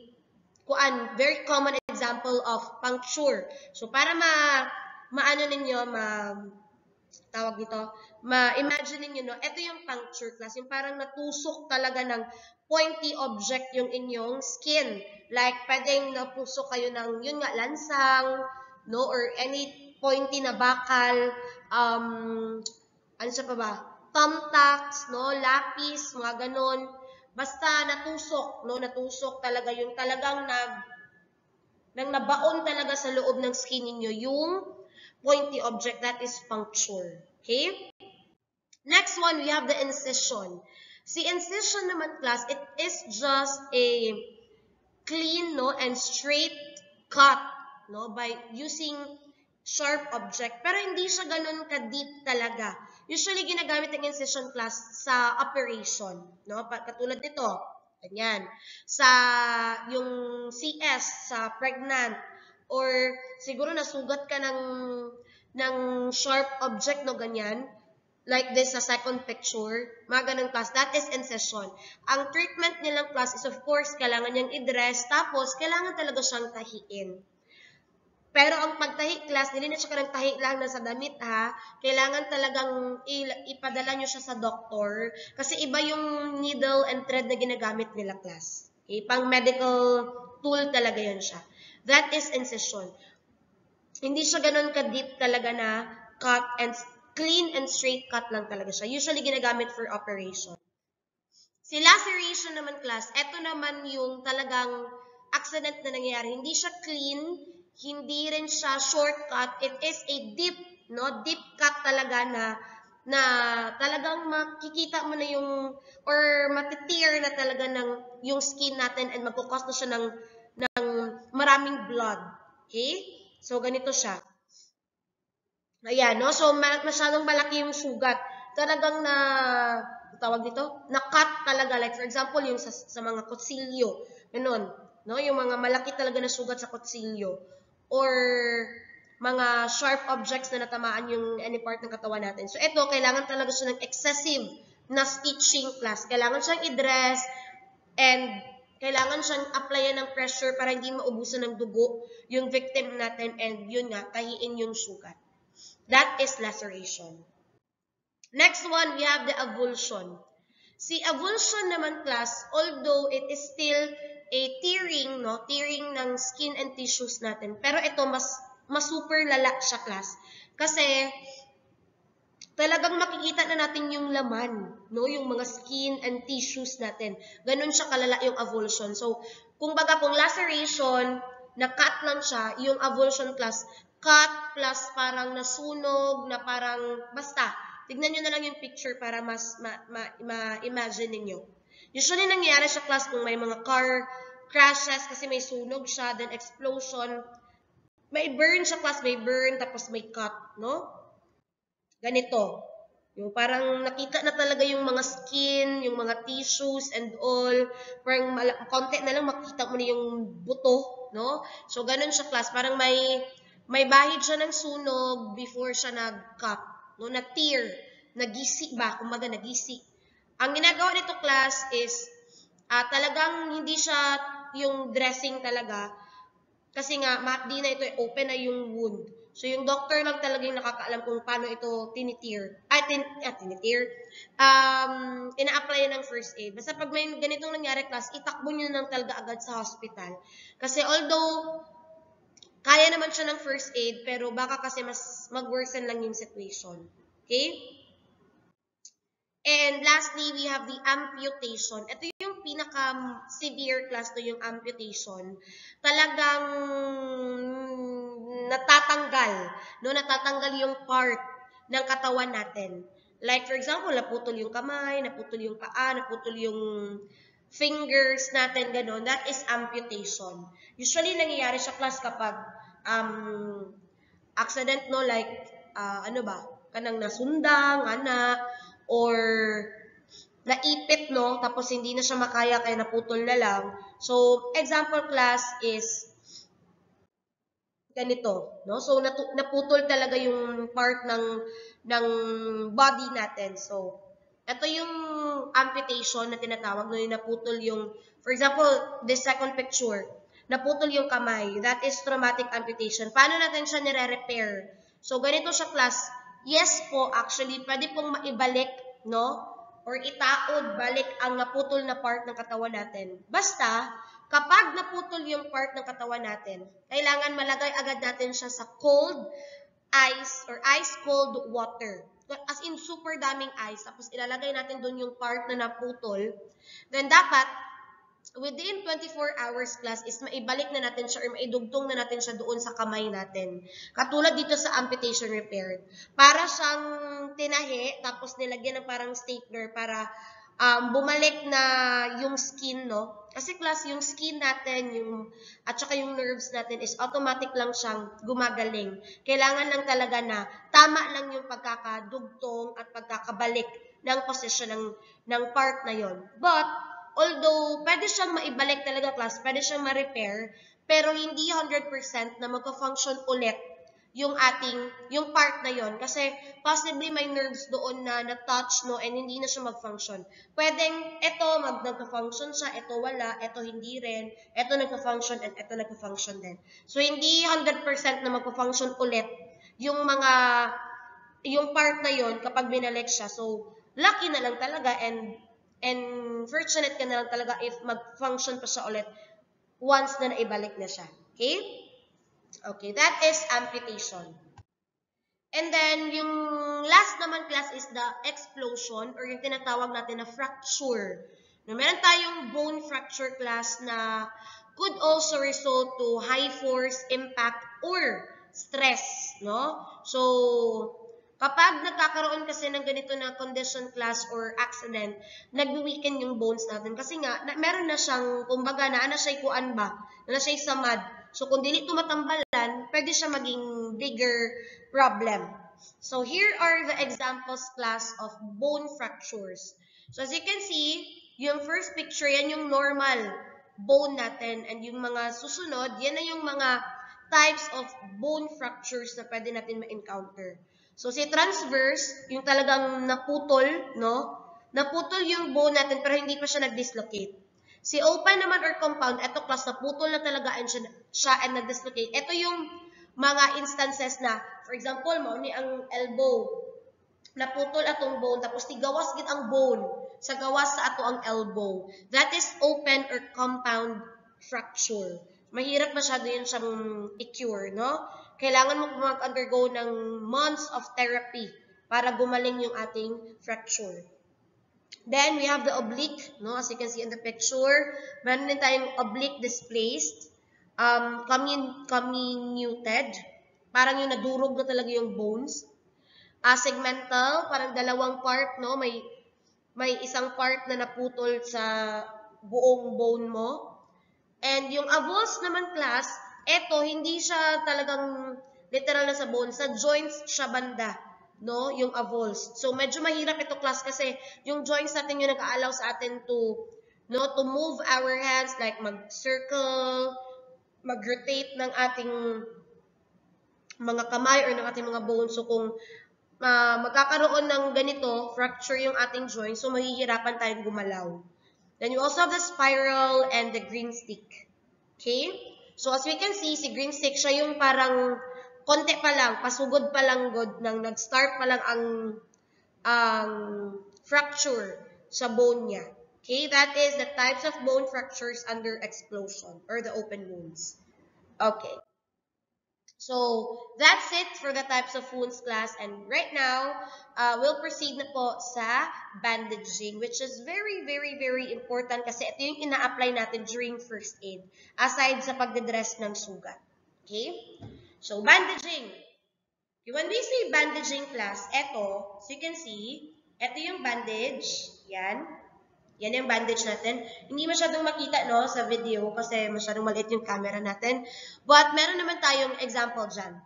common example of puncture. So para maano ninyo, tawag dito, ma-imagine niyo, no, ito yung puncture class, yung parang natusok talaga ng pointy object yung inyong skin. Like, pwedeng napusok kayo ng, yun nga, lansang, no, or any pointy na bakal, ano sa pa ba? Thumbtacks, no, lapis, mga ganon. Basta natusok, no, natusok talaga yung talagang nang nabaon talaga sa loob ng skin niyo yung pointy object, that is puncture. Okay? Next one, we have the incision. Si incision naman class, it is just a clean, no, and straight cut, no, by using sharp object. Pero hindi siya ganun ka-deep talaga. Usually, ginagamit ang incision class sa operation, no, katulad nito. Ganyan. Sa yung CS, sa pregnant, or siguro nasugat ka ng sharp object, no, ganyan. Like this sa second picture, mga ganun class, that is incision. Ang treatment nilang class is of course, kailangan niyang i-dress, tapos kailangan talaga siyang tahiin. Pero ang pagtahi class, hindi na siya karang tahi lang na sa damit ha. Kailangan talagang ipadala nyo siya sa doktor. Kasi iba yung needle and thread na ginagamit nila class. Okay? Pang medical tool talaga yun siya. That is incision. Hindi siya ganun ka-deep talaga na cut and clean and straight cut lang talaga siya. Usually ginagamit for operation. Si laceration naman class, eto naman yung talagang accident na nangyayari. Hindi siya clean, hindi rin siya shortcut. It is a deep, no? Deep cut talaga na talagang makikita mo na yung or matitear na talaga ng yung skin natin and magkukos na siya ng maraming blood. Okay? So ganito siya. Ayan, no? So, masyadong malaki yung sugat. Talagang tawag dito, na-cut talaga. Like, for example, yung sa mga kutsilyo. Ganun, no? Yung mga malaki talaga na sugat sa kutsilyo. Or mga sharp objects na natamaan yung any part ng katawan natin. So, ito, kailangan talaga siya ng excessive na stitching class. Kailangan siyang i-dress and kailangan siyang applyan ng pressure para hindi maubusan ng dugo yung victim natin and yun nga, tahiin yung sugat. That is laceration. Next one, we have the avulsion. Si avulsion naman class, although it is still a tearing, no? Tearing ng skin and tissues natin. Pero ito, mas super lala siya class. Kasi, talagang makikita na natin yung laman, no? Yung mga skin and tissues natin. Ganun siya kalala yung avulsion. So, kung laceration, na-cut lang siya, yung avulsion class, cut plus parang nasunog, na parang, basta, tignan nyo na lang yung picture para mas ma-imagine ninyo. Usually, nangyayari siya class kung may mga car crashes kasi may sunog siya, then explosion, may burn siya class, may burn, tapos may cut, no? Ganito. Yung parang nakita na talaga yung mga skin, yung mga tissues and all. Parang konti na lang makita mo na yung buto, no? So, ganun siya class. Parang may bahid siya ng sunog before siya nag-cut. No? Na-tear. Nagisi ba? Kumbaga, nagisi. Ang ginagawa nito class is talagang hindi siya yung dressing talaga. Kasi nga, di na ito open na yung wound. So, yung doctor lang talaga yung nakakaalam kung paano ito tinitear. Tinitear. Ina-apply ng first aid. Basta pag may ganitong nangyari class, itakbo nyo lang talaga agad sa hospital. Kasi although, kaya naman siya ng first aid, pero baka kasi mas mag-worsen lang yung situation. Okay? And lastly, we have the amputation. Ito yung pinaka-severe class to yung amputation. Talagang natatanggal. No? Natatanggal yung part ng katawan natin. Like for example, naputol yung kamay, naputol yung paa, naputol yung fingers natin, gano'n. That is amputation. Usually, nangyayari siya class kapag accident, no? Like, kanang nasundang, or naipit, no? Tapos hindi na siya makaya kaya naputol na lang. So, example class is ganito, no? So, naputol talaga yung part ng body natin. So, ito yung amputation na tinatawag, no? Yung naputol yung, for example, this second picture, naputol yung kamay. That is traumatic amputation. Paano natin siya nire-repair? So, ganito siya class. Yes po, actually, pwede pong maibalik, no? Or itaod balik ang naputol na part ng katawan natin. Basta, kapag naputol yung part ng katawan natin, kailangan malagay agad natin siya sa cold ice or ice-cold water. As in, super daming ice. Tapos, ilalagay natin doon yung part na naputol. Then, dapat, within 24 hours class is maibalik na natin siya or maidugtong na natin siya doon sa kamay natin. Katulad dito sa amputation repair. Para siyang tinahi, tapos nilagyan ng parang stapler para bumalik na yung skin, no? Kasi class, yung skin natin, at saka yung nerves natin is automatic lang siyang gumagaling. Kailangan lang talaga na tama lang yung pagkakadugtong at pagkakabalik ng posisyon ng part na yon. But, although pwede siyang maibalik talaga class, pwede siyang ma-repair, pero hindi 100% na magka-function ulit yung part na yon kasi possibly may nerves doon na na-touch, no, and hindi na siya mag-function. Pwedeng ito nagka-function siya, ito wala, ito hindi rin, ito nagka-function, and ito nagka-function din. So, hindi 100% na magpa-function ulit yung part na yon kapag binalik siya. So, lucky na lang talaga and fortunate ka na lang talaga if mag-function pa siya ulit once na naibalik na siya. Okay? Okay, that is amputation. And then, yung last naman class is the explosion or yung tinatawag natin na fracture. Na meron tayong bone fracture class na could also result to high force impact or stress, no? So, kapag nagkakaroon kasi ng ganito na condition class or accident, nag-weaken yung bones natin. Kasi nga, meron na siyang, kumbaga, na siya kuan ba? Na siya samad. So, kung dili tumatambalan, pwede siya maging bigger problem. So, here are the examples class of bone fractures. So, as you can see, yung first picture, yan yung normal bone natin. And yung mga susunod, yan na yung mga types of bone fractures na pwede natin ma-encounter. So, si transverse, yung talagang naputol, no? Naputol yung bone natin pero hindi pa siya nag-dislocate. Si open naman or compound, eto class, naputol na talaga siya and nag-dislocate. Ito yung mga instances na, for example, ni ang elbow, naputol atong bone, tapos tigawas gid ang bone, sa gawas sa ato ang elbow. That is open or compound fracture. Mahirap masyado yun siyang i-cure, no? Kailangan mo mag-undergo ng months of therapy para gumaling yung ating fracture. Then, we have the oblique, no? As you can see in the picture, meron din tayong oblique displaced, comminuted, parang yung nadurog na talaga yung bones. Segmental, parang dalawang part, no? May isang part na naputol sa buong bone mo. And yung avulsed naman class, eto, hindi siya talagang literal na sa bone, sa joints siya banda. No, yung avulsed. So medyo mahirap ito class kasi yung joints natin yung nag-aalaw sa atin to move our hands like mag-circle, mag-rotate ng ating mga kamay or ng ating mga bones. So kung magkakaroon ng ganito, fracture yung ating joint, so mahihirapan tayong gumalaw. Then you also have the spiral and the green stick. Okay? So as we can see, si green stick siya yung parang konti pa lang, pasugod pa lang god nang nag-start pa lang ang fracture sa bone niya. Okay, that is the types of bone fractures under explosion or the open wounds. Okay. So, that's it for the types of wounds class. And right now, we'll proceed na po sa bandaging, which is very, very, very important kasi ito yung ina-apply natin during first aid, aside sa pagdedress ng sugat. Okay? So, bandaging. When we say bandaging class, eto, so you can see, eto yung bandage. Yan. Yan yung bandage natin. Hindi masyadong makita, no, sa video kasi masyadong maliit yung camera natin. But meron naman tayong example dyan.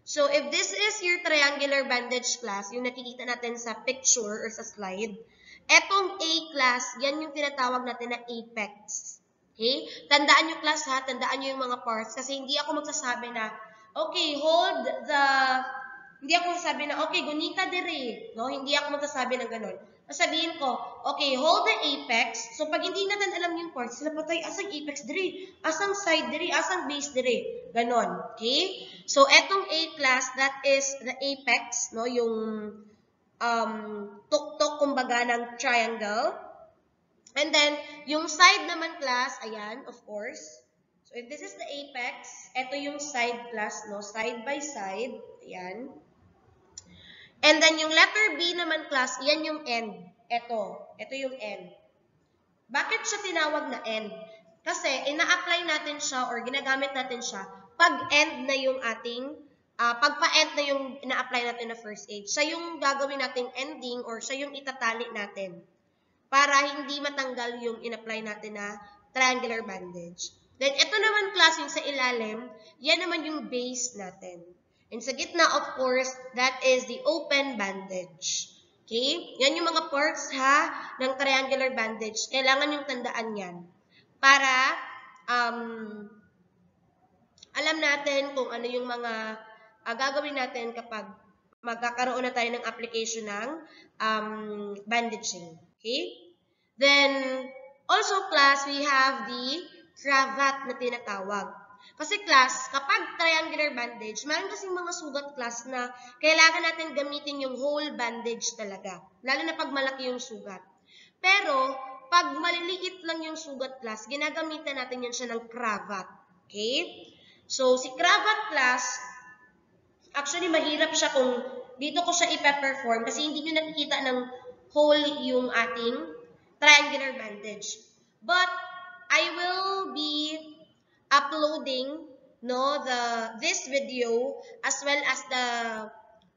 So, if this is your triangular bandage class, yung nakikita natin sa picture or sa slide, etong A class, yan yung tinatawag natin na apex. Okay? Tandaan nyo class ha, tandaan nyo yung mga parts kasi hindi ako magsasabi na, okay, hindi ako magsasabi na, okay, gunita dire. No? Hindi ako magsasabi ng ganun. Sabihin ko, okay, hold the apex. So, pag hindi natin alam yung parts, sila patay, asang apex dire, asang side dire, asang base dire. Ganon. Okay? So, etong A class, that is the apex, no? Yung tuktok, kumbaga, ng triangle. And then, yung side naman class, ayan, of course. So, if this is the apex, ito yung side class, no? Side by side. Ayan. And then, yung letter B naman class, yan yung end. Ito yung end. Bakit siya tinawag na end? Kasi, ina-apply natin siya or ginagamit natin siya pag end na yung ating, pagpa-end na yung ina-apply natin na first aid. Siya yung gagawin nating ending or siya yung itatali natin para hindi matanggal yung in-apply natin na triangular bandage. Then, ito naman class yung sa ilalim, yan naman yung base natin. And sa gitna, of course, that is the open bandage. Okay? Yan yung mga parts ha ng triangular bandage. Kailangan yung tandaan yan. Para alam natin kung ano yung mga gagawin natin kapag magkakaroon na tayo ng application ng bandaging. Okay? Then, also class, we have the cravat na tinatawag. Kasi class, kapag triangular bandage, meron kasing mga sugat class na kailangan natin gamitin yung whole bandage talaga. Lalo na pag malaki yung sugat. Pero, pag maliliit lang yung sugat class, ginagamitan natin yan siya ng cravat. Okay? So, si cravat class, actually mahirap siya kung dito ko siya ipe-perform kasi hindi nyo nakikita ng whole yung ating triangular bandage. But, I will be uploading this video as well as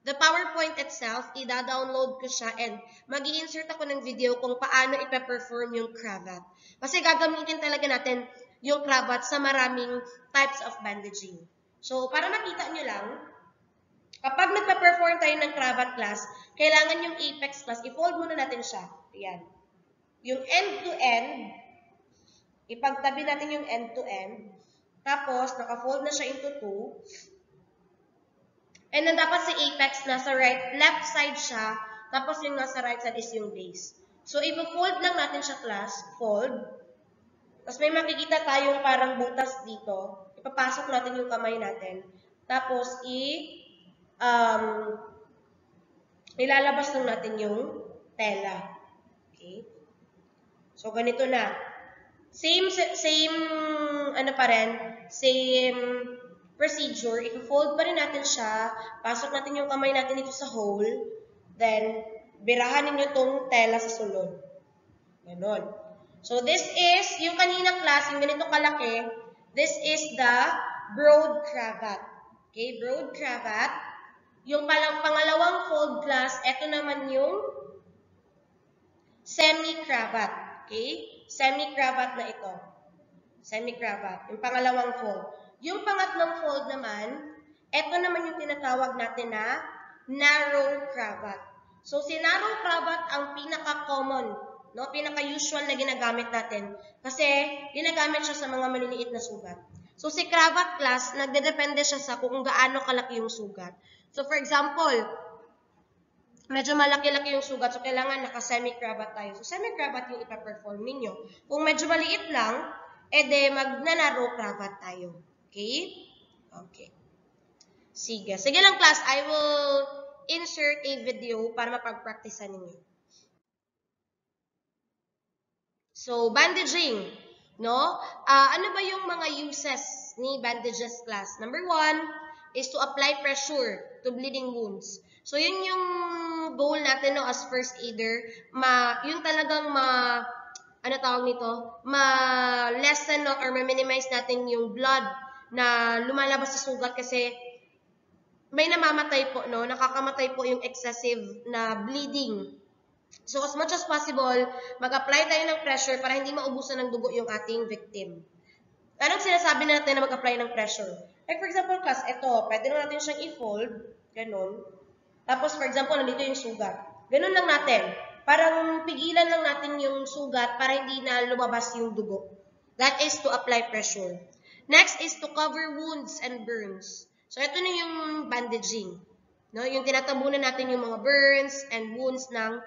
the PowerPoint itself. I-download ko siya and mag-i-insert ako ng video kung paano ipe-perform yung cravat. Kasi gagamitin talaga natin yung cravat sa maraming types of bandaging. So, para makita nyo lang, kapag nagpe-perform tayo ng cravat class, kailangan yung apex class, i-fold muna natin siya. Ayan. Yung end-to-end, ipagtabi natin yung end-to-end. Tapos, naka-fold na siya into 2. And then, dapat si apex nasa left side siya. Tapos, yung nasa right side is yung base. So, ipo-fold lang natin siya class. Fold. Tapos, may makikita tayong parang butas dito. Ipapasok natin yung kamay natin. Tapos, ilalabas lang natin yung tela. Okay? So, ganito na. Same procedure. I-fold pa rin natin siya. Pasok natin yung kamay natin dito sa hole. Then, birahan ninyo itong tela sa sulod. Ganon. So, this is, yung kanina class, yung ganito kalaki, this is the broad cravat. Okay, broad cravat. Yung pangalawang fold class, ito naman yung semi-cravat. Okay? Semi-cravat na ito. Semi-cravat. Yung pangalawang fold. Yung pangatlong fold naman, ito naman yung tinatawag natin na narrow cravat. So, si narrow cravat ang pinaka-common, no? Pinaka-usual na ginagamit natin. Kasi, ginagamit siya sa mga maliliit na sugat. So, si cravat class, nagdedepende siya sa kung gaano kalaki yung sugat. So, for example, medyo malaki-laki yung sugat, so kailangan naka-semi-cravat tayo. So, semi-cravat yung ipa-perform ninyo. Kung medyo maliit lang, edi mag-narrow cravat tayo. Okay? Okay. Sige. Sige lang, class. I will insert a video para mapag-practicean ninyo. So, bandaging. No? Ano ba yung mga uses ni bandages, class? Number 1 is to apply pressure to bleeding wounds. So, yun yung goal natin, no, as first aider. Yung talagang ma-lessen, no, or ma-minimize natin yung blood na lumalabas sa sugat kasi may namamatay po, no? Nakakamatay po yung excessive na bleeding. So, as much as possible, mag-apply tayo ng pressure para hindi maubusan ng dugo yung ating victim. Anong sinasabi natin na mag-apply ng pressure? Like, for example, class, ito, pwede natin siyang i-fold, ganun. Tapos, for example, nandito yung sugat. Ganun lang natin. Parang pigilan lang natin yung sugat para hindi na lumabas yung dugo. That is to apply pressure. Next is to cover wounds and burns. So, ito na yung bandaging. No? Yung tinatabunan natin yung mga burns and wounds ng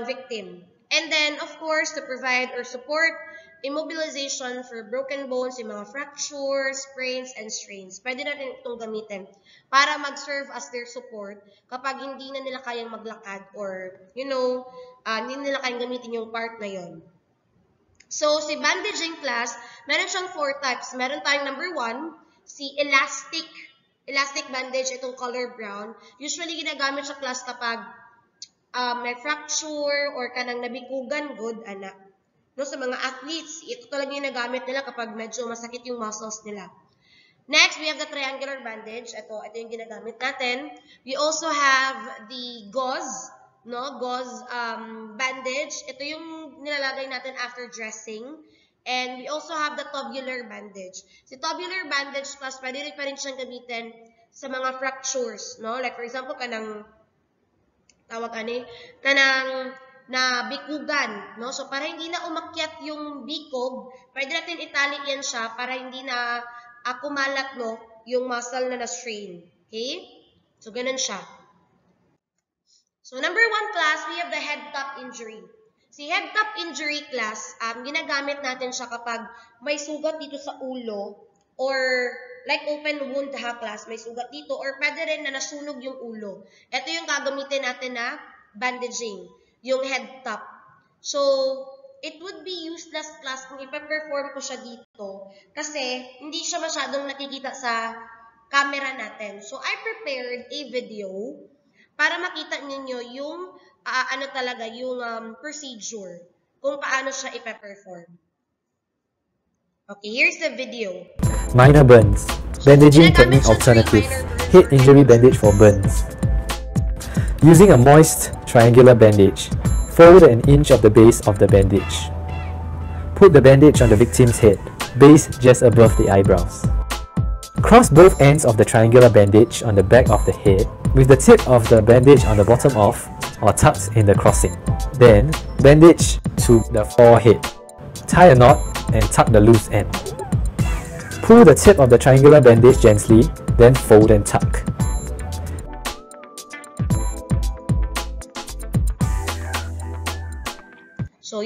victim. And then, of course, to provide or support immobilization for broken bones, yung mga fractures, sprains, and strains. Pwede natin itong gamitin para mag-serve as their support kapag hindi na nila kayang maglakad or, hindi nila kayang gamitin yung part na yon. So, si bandaging class, meron siyang 4 types. Meron tayong number 1, si elastic bandage, itong color brown. Usually, ginagamit siya class kapag may fracture or kanang nabikugan, good, anak. No, sa mga athletes, ito talaga yung nagamit nila kapag medyo masakit yung muscles nila. Next, we have the triangular bandage. Ito yung ginagamit natin. We also have the gauze, no? Gauze bandage. Ito yung nilalagay natin after dressing. And we also have the tubular bandage. Si tubular bandage, class, pwede rin pa rin siyang gamitin sa mga fractures, no? Like, for example, kanang na bikugan, no? So, para hindi na umakyat yung bikog, pwede natin itali yan siya para hindi na kumalat, no? yung muscle na na-strain. Okay? So, ganun siya. So, number 1 class, we have the head-top injury. Si head-top injury class, ginagamit natin siya kapag may sugat dito sa ulo or like open wound class, may sugat dito or pwede rin na nasunog yung ulo. Ito yung gagamitin natin na bandaging, yung head-top. So, it would be useless class kung ipa-perform ko siya dito kasi hindi siya masyadong nakikita sa camera natin. So, I prepared a video para makita ninyo yung procedure kung paano siya ipa-perform. Okay, here's the video. Minor burns. Bandaging technique alternative. Head injury bandage for burns. Using a moist triangular bandage, fold an inch of the base of the bandage. Put the bandage on the victim's head, base just above the eyebrows. Cross both ends of the triangular bandage on the back of the head with the tip of the bandage on the bottom off or tucked in the crossing. Then, bandage to the forehead. Tie a knot and tuck the loose end. Pull the tip of the triangular bandage gently, then fold and tuck. So,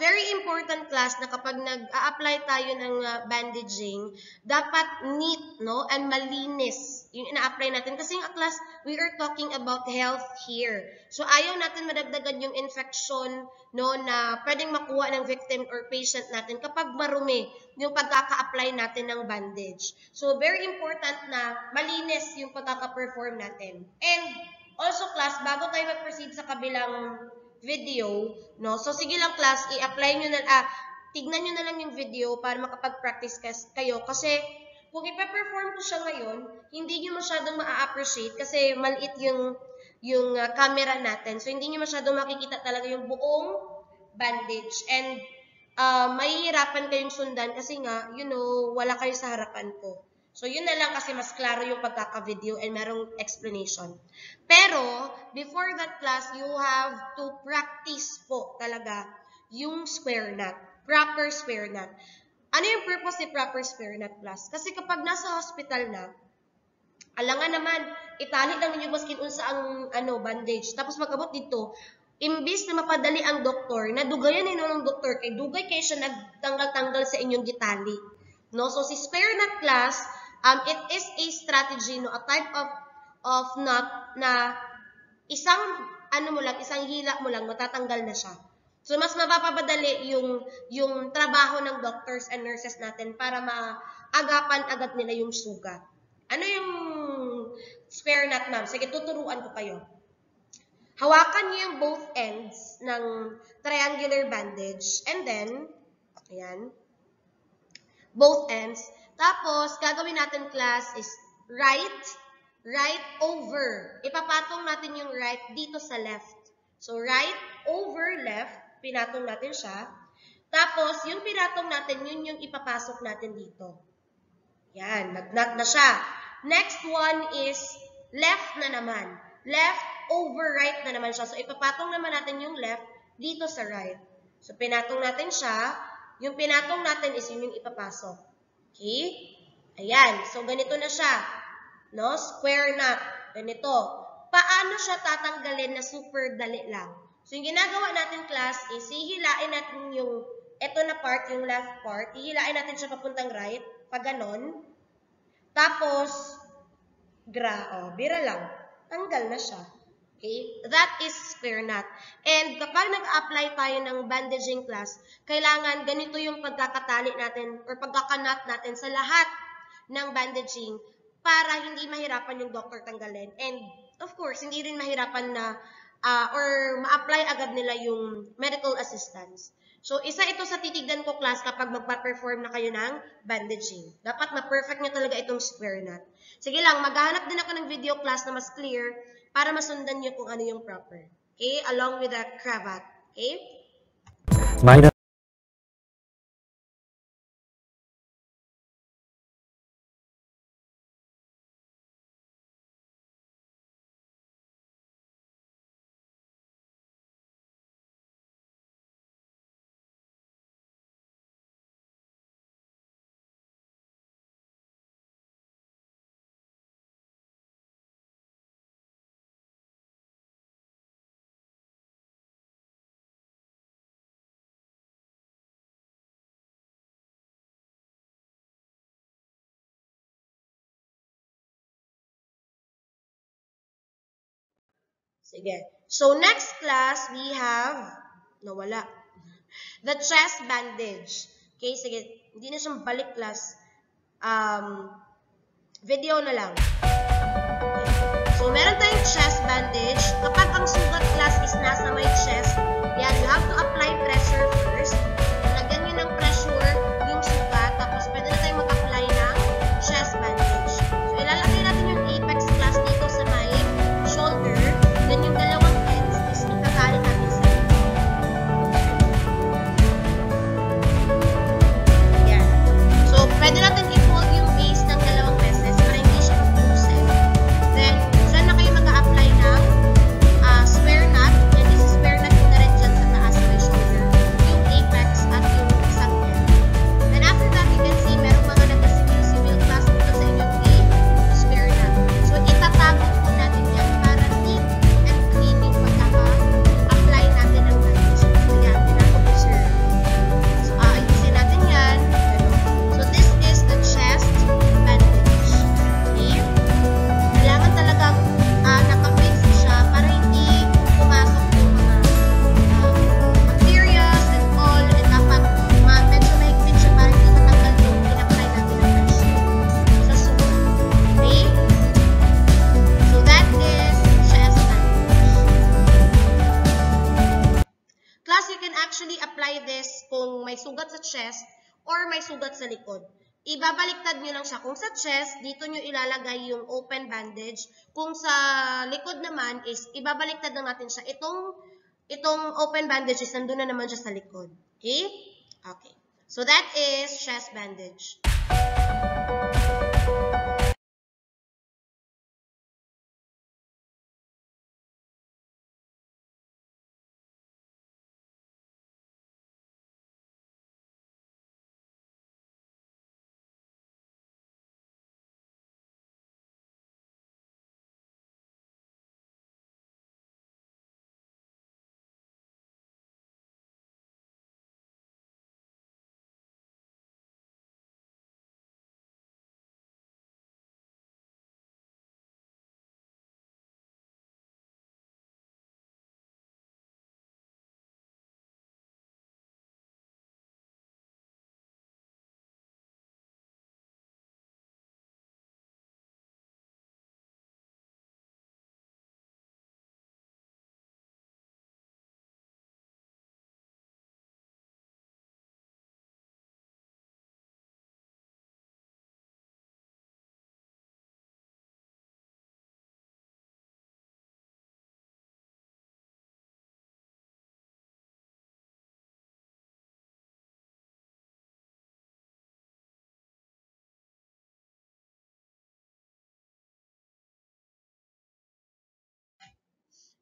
very important class na kapag nag-a-apply tayo ng bandaging, dapat neat, no? And malinis yung ina-apply natin. Kasi yung class, we are talking about health here. So, ayaw natin madagdagan yung infection, no, na pwedeng makuha ng victim or patient natin kapag marumi yung pagkaka-apply natin ng bandage. So, very important na malinis yung pagkaka-perform natin. And, also class, bago tayo mag-proceed sa kabilang video, no? So, sige lang class, i-apply nyo na, tignan nyo na lang yung video para makapag-practice kayo. Kasi, kung ipa-perform ko siya ngayon, hindi nyo masyadong ma-appreciate kasi maliit yung camera natin. So, hindi nyo masyadong makikita talaga yung buong bandage. And, mahihirapan kayong sundan kasi nga, wala kayo sa harapan ko. So, yun na lang kasi mas klaro yung pagkaka-video and merong explanation. Pero, before that class, you have to practice po talaga yung square knot. Proper square knot. Ano yung purpose ni proper square knot class? Kasi kapag nasa hospital na, alangan naman, itali lang ninyo maskin unsa ang bandage. Tapos magabot dito, imbis na mapadali ang doktor, nadugayan ng doktor, kay dugay kayo siya nagtanggal-tanggal sa inyong gitali. No? So, si square knot class, it is a strategy, no, a type of knot na isang hila mo lang, matatanggal na siya. So, mas mapapadali yung trabaho ng doctors and nurses natin para maagapan agad nila yung sugat. Ano yung square knot, ma'am? Sige, tuturuan ko kayo. Hawakan niyo yung both ends ng triangular bandage and then, ayan, both ends. Tapos, gagawin natin class is right over. Ipapatong natin yung right dito sa left. So, right over left, pinatong natin siya. Tapos, yung pinatong natin, yun yung ipapasok natin dito. Yan, nag-knot na siya. Next one is left na naman. Left over right na naman siya. So, ipapatong naman natin yung left dito sa right. So, pinatong natin siya. Yung pinatong natin is yun yung ipapasok. Okay? Ayan. So, ganito na siya. No? Square knot. Ganito. Paano siya tatanggalin na super dali lang? So, yung ginagawa natin, class, is hihilain natin yung ito na part, yung left part. Hihilain natin siya papuntang right. Pag ganon. Tapos, bira lang. Tanggal na siya. Okay? That is square knot. And kapag nag-apply tayo ng bandaging class, kailangan ganito yung pagkakatali natin or pagkakanot natin sa lahat ng bandaging para hindi mahirapan yung doctor tanggalin. And of course, hindi rin mahirapan na or ma-apply agad nila yung medical assistance. So, isa ito sa titignan ko class kapag magpa-perform na kayo ng bandaging. Dapat ma-perfect nyo talaga itong square knot. Sige lang, maghahanap din ako ng video class na mas clear para masundan nyo kung ano yung proper. Okay? Along with the cravat. Okay? Minor Sige. So, next class, we have, nawala, the chest bandage. Okay, sige. Hindi na siyang balik class. Video na lang. Okay. So, meron tayong chest bandage. Kapag ang sugat class is nasa may chest, yan, you have to apply pressure first. Lagyan nyo ng pressure yung sugat, tapos pwede na tayo mag-apply ng chest bandage. So, ilalagay natin yung apex class dito sa may shoulder. Then, yung dalawang ends is itatali natin sa yan. So, pwede natin i-fold yung base ng dalawang pieces para hindi siya mag-loosen. Then, dyan na kayo mag-a-apply ng square knot. And this is square knot yung na rin dyan sa taas may shoulder. Yung apex at yung isang end. Then, after that, you can see merong mga nagka-simil class dito sa inyong square knot. So, itatago po natin yan para neat and clean yung pagkaka-apply natin ng bandage. So, yan, tinago po sir. So, ayusin natin yan. So, this is the chest bandage. Okay? Kailangan talagang naka-fix siya para hindi pumasok yung mga bacteria and all. And dapat medyo mahigpit siya para hindi matanggal yung in-apply natin ng pressure sa sugat. Okay? So, that is chest bandage. Class, you can actually apply this kung may sugat sa chest or may sugat sa likod. Ibabaliktad nyo lang siya. Kung sa chest, dito nyo ilalagay yung open bandage. Kung sa likod naman is, ibabaliktad lang natin siya. Itong open bandage is nandun na naman siya sa likod. Okay? Okay. So, that is chest bandage.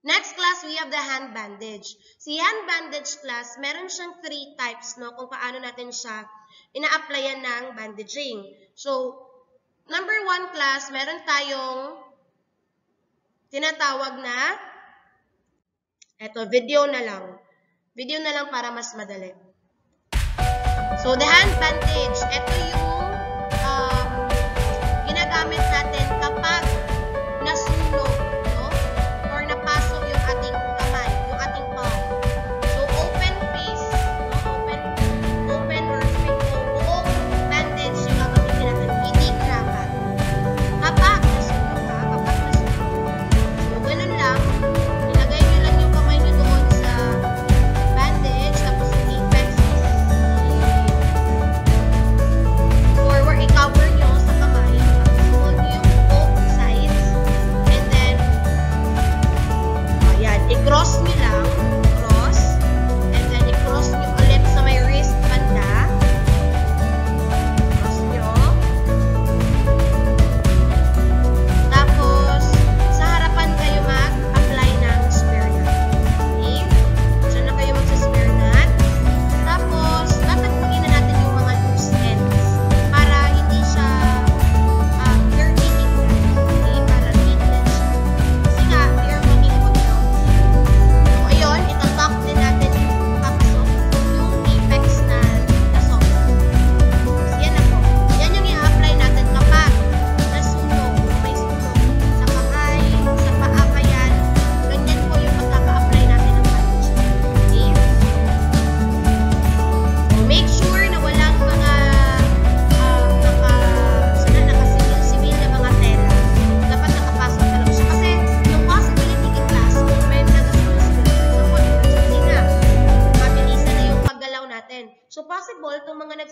Next class, we have the hand bandage. Si hand bandage class, meron siyang 3 types, no, kung paano natin siya ina-applyan ng bandaging. So, number 1 class, meron tayong tinatawag na, eto, video na lang. Video na lang para mas madali. So, the hand bandage, eto yung ginagamit natin kapag nasunog, no? Or napasok yung ating kamay, yung ating palm. So, open face, no? Open or buong bandage yung gagamitin natin. Hindi krapat. Kapag nasunog ka, So, ganun lang. Ilagay nyo lang yung kamay nyo doon sa bandage, tapos yung apex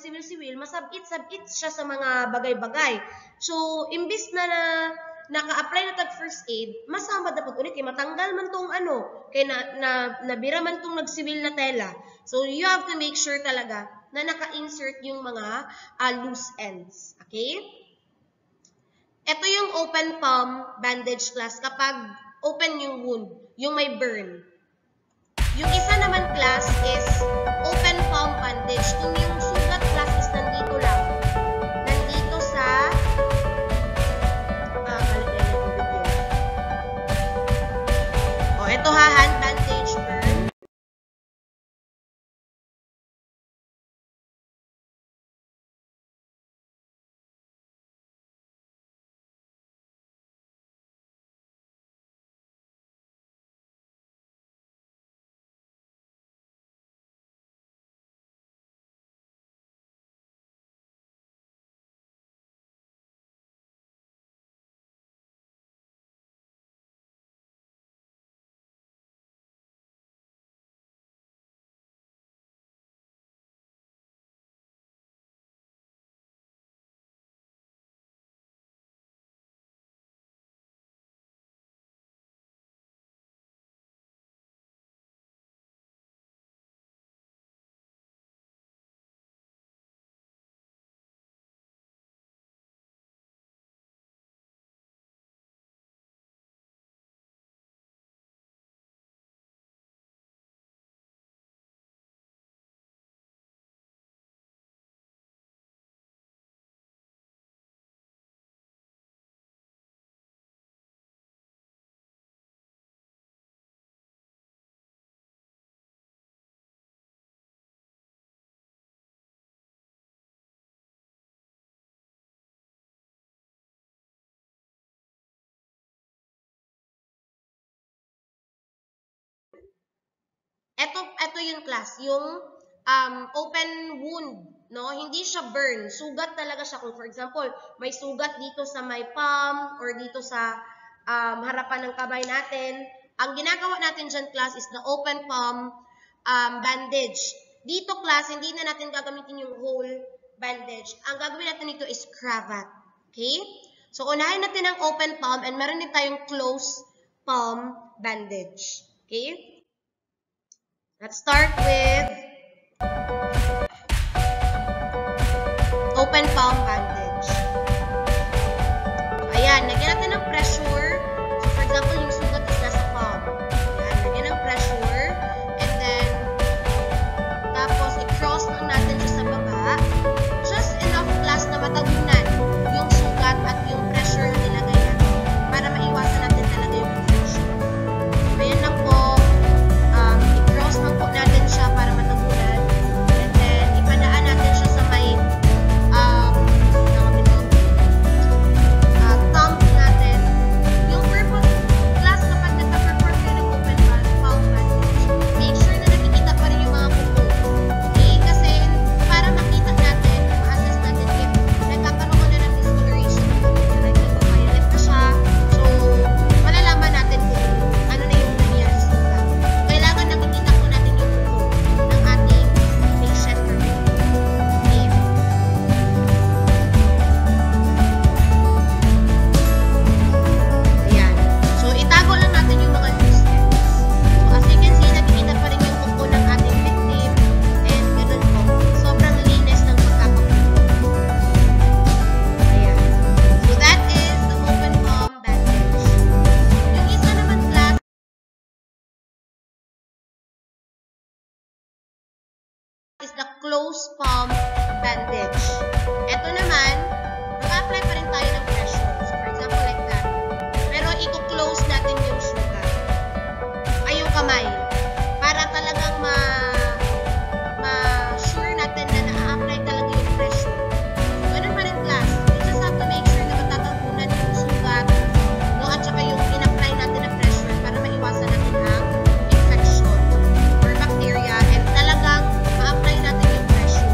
siwil-siwil, masabit-sabit siya sa mga bagay-bagay. So, imbis na naka-apply na tag first aid, masama dapat ulit kay matanggal man tong kay nabira man tong nagsiwil na tela. So, you have to make sure talaga na naka-insert yung mga loose ends. Okay? Ito yung open palm bandage class kapag open yung wound, yung may burn. Yung isa naman class is open palm bandage. Kung yung sugat class is nandito lang. Nandito sa ito ha, hand bandage burn. Ito yung class, yung open wound, no? Hindi siya burn, sugat talaga siya. Kung for example, may sugat dito sa may palm or dito sa harapan ng kamay natin, ang ginagawa natin dyan class is the open palm bandage. Dito class, hindi na natin gagamitin yung whole bandage. Ang gagawin natin dito is cravat. Okay? So, unahin natin ang open palm and meron din tayong closed palm bandage. Okay? Let's start with open palm bandage. So, ayan, lagyan natin ng pressure. So, for example, yung sugat is nasa palm. Ayan, lagyan ng pressure. And then, tapos, i-cross lang natin siya sa baba. Just enough class na matagunan yung sugat at yung pressure na nilagay natin para maiwasan natin talaga yung infection. So, ayan lang po. I-cross lang po natin siya para matagunan. And then, ipadaan natin siya sa may thumb natin. Yung purpose class kapag nagpa-perform kayo ng open palm bandage, make sure na nakikita pa rin yung mga buto. Okay? Kasi para makita natin, ma-assess natin if nagkakaroon na ng discoloration. Like, violet na siya. So, malalaman natin kung ano na yung nangyari sa sugat. Kailangan nakikita po natin yung buto ng ating patient or victim. Okay? Ayan. So, itago lang natin yung mga loose ends. So, as you can see, nakikita pa rin yung kuko ng ating victim. And ganun po. Sobrang linis ng pagkakakuko. Ayan. So, that is the open palm bandage. Yung isa naman class is the closed palm bandage. Ito naman, mag-apply pa rin tayo ng pressure. So, for example, like that. Pero i-close natin yung sugat. Ay, yung kamay. Para talagang ma-sure natin na na-apply talaga yung pressure. So, ganun pa rin class. You just have to make sure na matatapunan yung sugat, no? At saka yung in-apply natin na pressure para maiwasan natin ang infection or bacteria and talagang ma-apply natin yung pressure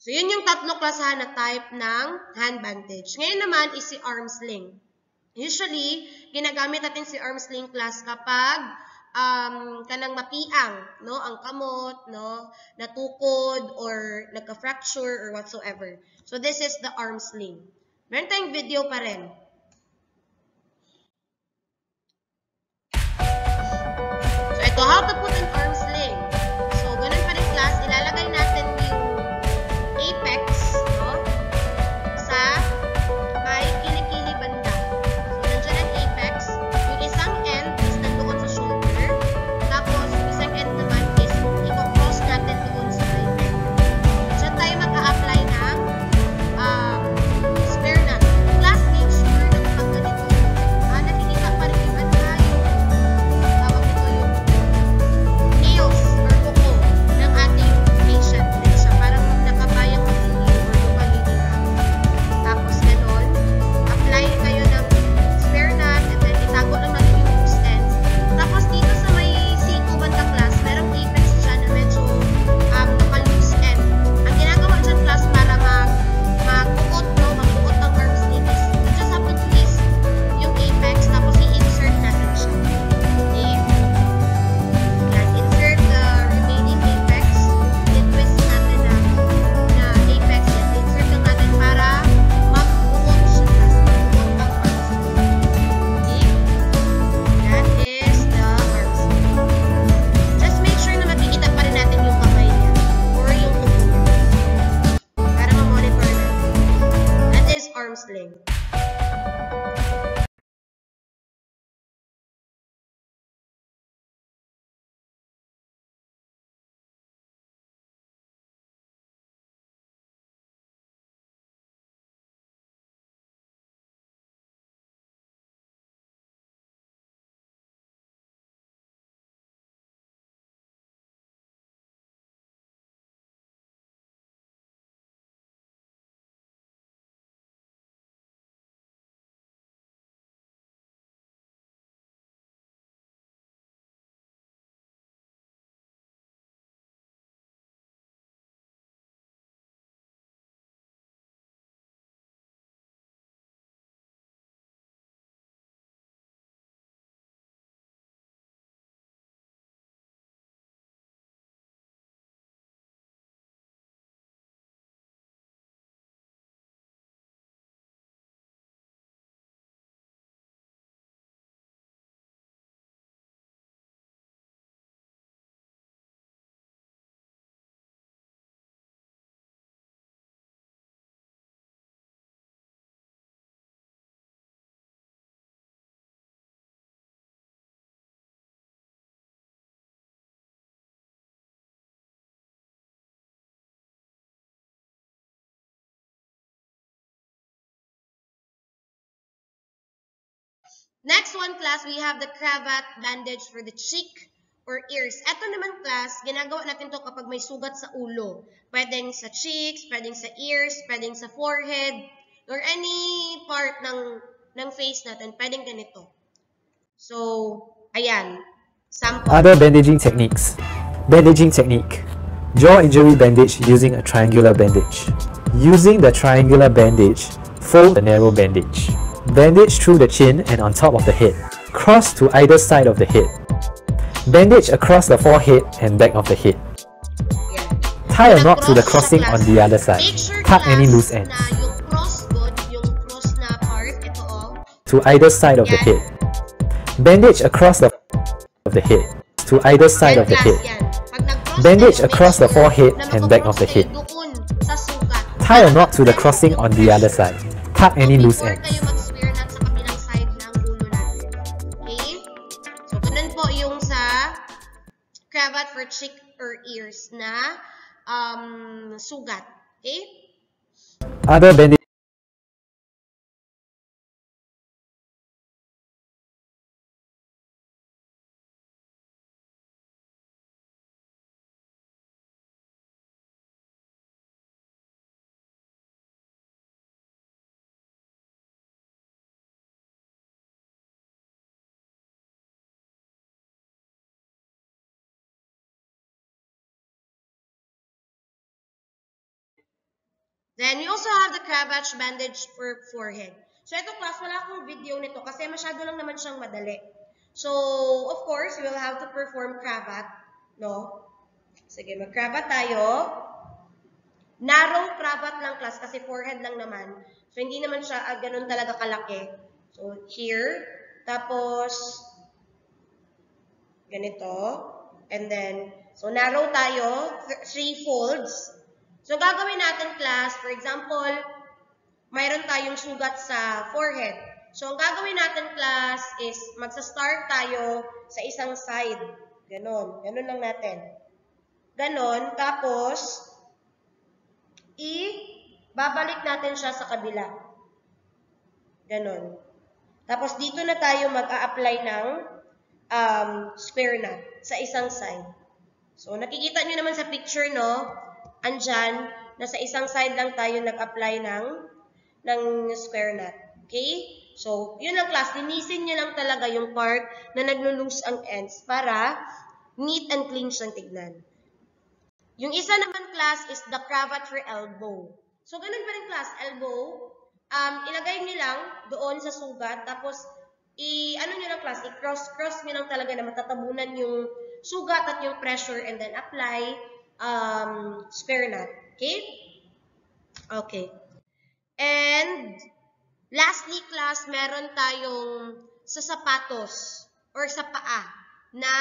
So, yun yung tatlo klasahan na type ng hand bandage. Ngayon naman is si arm sling. Usually, ginagamit natin si arm sling class kapag kanang mapiang, no, ang kamot, no, natukod or nagka-fracture or whatsoever. So, this is the arm sling. Meron tayong video pa rin. So, ito, how to put an arm sling. So, ganun pa rin class, ilalagay natin yung apex, no, sa may kilikili banda. So, nandiyan ang apex. Yung isang end is nandoon sa shoulder. Tapos, yung isang end naman is i-cross natin doon sa may neck. Diyan tayo mag-a-apply ng spare knot. Class, make sure na kapag ganito, nakikita pa rin yung tawag ito yung nails or kuko ng ating patient din siya. Parang nakabayang magiging or lumalinig. Tapos ganon, apply kayo ng spare knot and then itago lang natin yung loose ends. Tapos dito sa may C2 banda class, merong apex dyan na medyo naka-loose end. Ang ginagawa dyan class para magbuot ng arm sling is you just have to twist yung apex tapos i-insert natin siya. Okay? Yan, insert the remaining apex. I-twist natin na apex yan. Insert lang natin para magbuot siya. Magbuot ang arm sling. Okay? That is the arm sling. Just make sure na makikita pa rin natin yung kamay niya or yung tubo niya para ma-monitor natin. That is arm sling. Next one, class, we have the cravat bandage for the cheek or ears. Ito naman, class, ginagawa natin to kapag may sugat sa ulo. Pwedeng sa cheeks, pwedeng sa ears, pwedeng sa forehead, or any part ng face natin, pwedeng ganito. So, ayan. Sample. Other bandaging techniques. Bandaging technique. Jaw injury bandage using a triangular bandage. Using the triangular bandage, fold a narrow bandage. Bandage through the chin and on top of the head. Cross to either side of the head. Bandage across the forehead and back of the head. Tie a knot to the crossing on the other side. Cut any loose ends. To either side of the head. Bandage across the head. To either side of the head. Bandage across the forehead and back of the head. Tie a knot to the crossing on the other side. Cut any loose ends. Cravat for cheek or ears na sugat. Okay? Other bandage. Then, we also have the Cravath bandage for forehead. So, ito class, wala akong video nito kasi masyado lang naman siyang madali. So, of course, we will have to perform Cravath, no? Sige, mag-Cravath tayo. Narrow Cravath lang class kasi forehead lang naman. So, hindi naman siya ganun talaga kalaki. So, here. Tapos, ganito. And then, so narrow tayo. 3 folds. So, gagawin natin class, for example, mayroon tayong sugat sa forehead. So, ang gagawin natin class is magsa-start tayo sa isang side. Ganon. Ganon lang natin. Ganon. Tapos, babalik natin siya sa kabila. Ganon. Tapos, dito na tayo mag-a-apply ng square knot sa isang side. So, nakikita nyo naman sa picture, no? Andyan, nasa isang side lang tayo nag-apply ng square knot. Okay? So, yun lang class. Linisin nyo lang talaga yung part na naglo-loose ang ends para neat and clean siyang tignan. Yung isa naman class is the Cravath for elbow. So, ganun pa rin class. Elbow, ilagay nyo lang doon sa sugat. Tapos, ano nyo lang class, i-cross nyo lang talaga na matatabunan yung sugat at yung pressure and then apply square knot. Okay? Okay. And, lastly, class, meron tayong sa sapatos or sa paa na,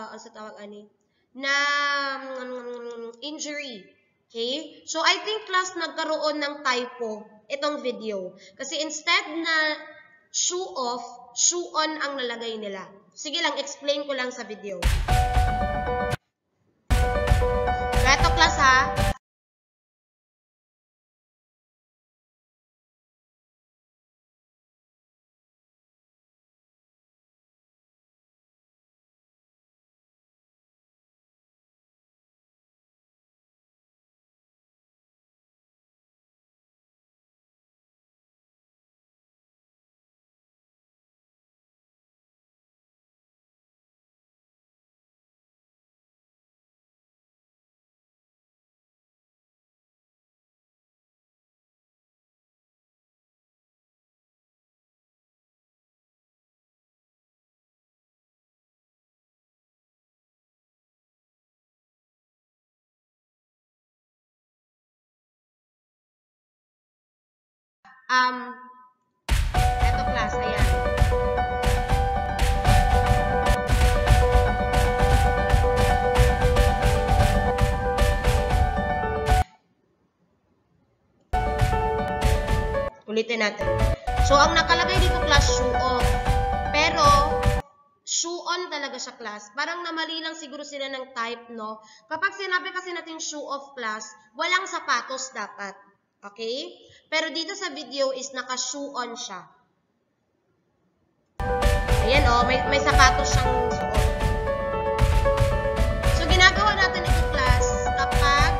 ano sa tawag ani? Na injury. Okay? So, I think, class, nagkaroon ng typo itong video. Kasi instead na shoe off, shoe on ang nalagay nila. Sige lang, explain ko lang sa video. Ito class ha. Eto class, ayan. Ulitin natin. So, ang nakalagay dito class, shoe off. Pero, shoe on talaga siya class. Parang namali lang siguro sila ng type, no? Kapag sinabi kasi natin shoe off class, walang sapatos dapat. Okay? Pero dito sa video is naka-shoe on siya. Ayan o, may sapatos siyang suot. So, ginagawa natin ito class kapag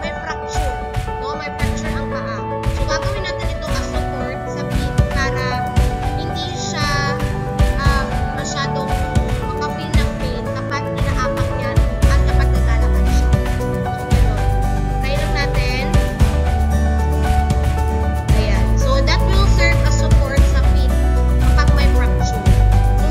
may fracture. No? May fracture ang paa. So, gagawin natin ito as support sa feet para hindi siya masyadong makafeel ng pain kapag inaapak niya at kapag naglalakad siya. So, gano'n. Try lang natin. Ayan. So, that will serve as support sa feet kapag may fracture. So,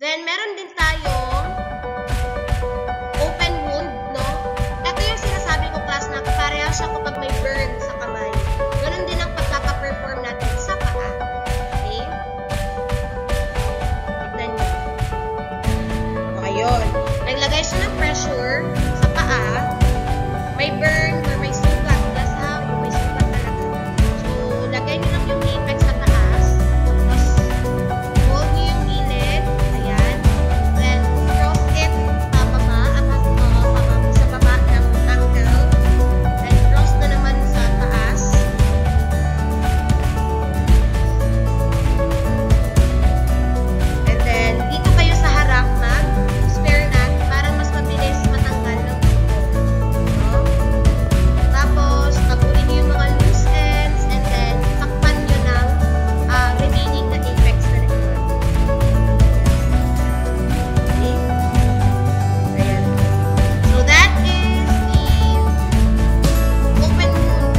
Then, meron din tayong open wound, no? Ito yung sinasabi ko, class, na pareha siya kapag may burn sa kamay. Ganun din ang pagkaka-perform natin sa paa. Okay? Tignan nyo. O, ayun. Naglagay siya ng pressure sa paa. May burn or may sugat. Plus, ha? May sugat talaga. So, lagay nyo lang yung apex sa taas. Tapos, hold nyo yung gilid. Ayan. Then, cross it pababa. Sa baba ng ankle. Then, cross na naman sa taas. And then, dito kayo sa harap mag-spare knot para mas mabilis matanggal ng buto. No? Tapos, tabunin nyo yung mga loose ends and then takpan nyo ng remaining na apex na naman. Okay? Ayan. So, that is the open wound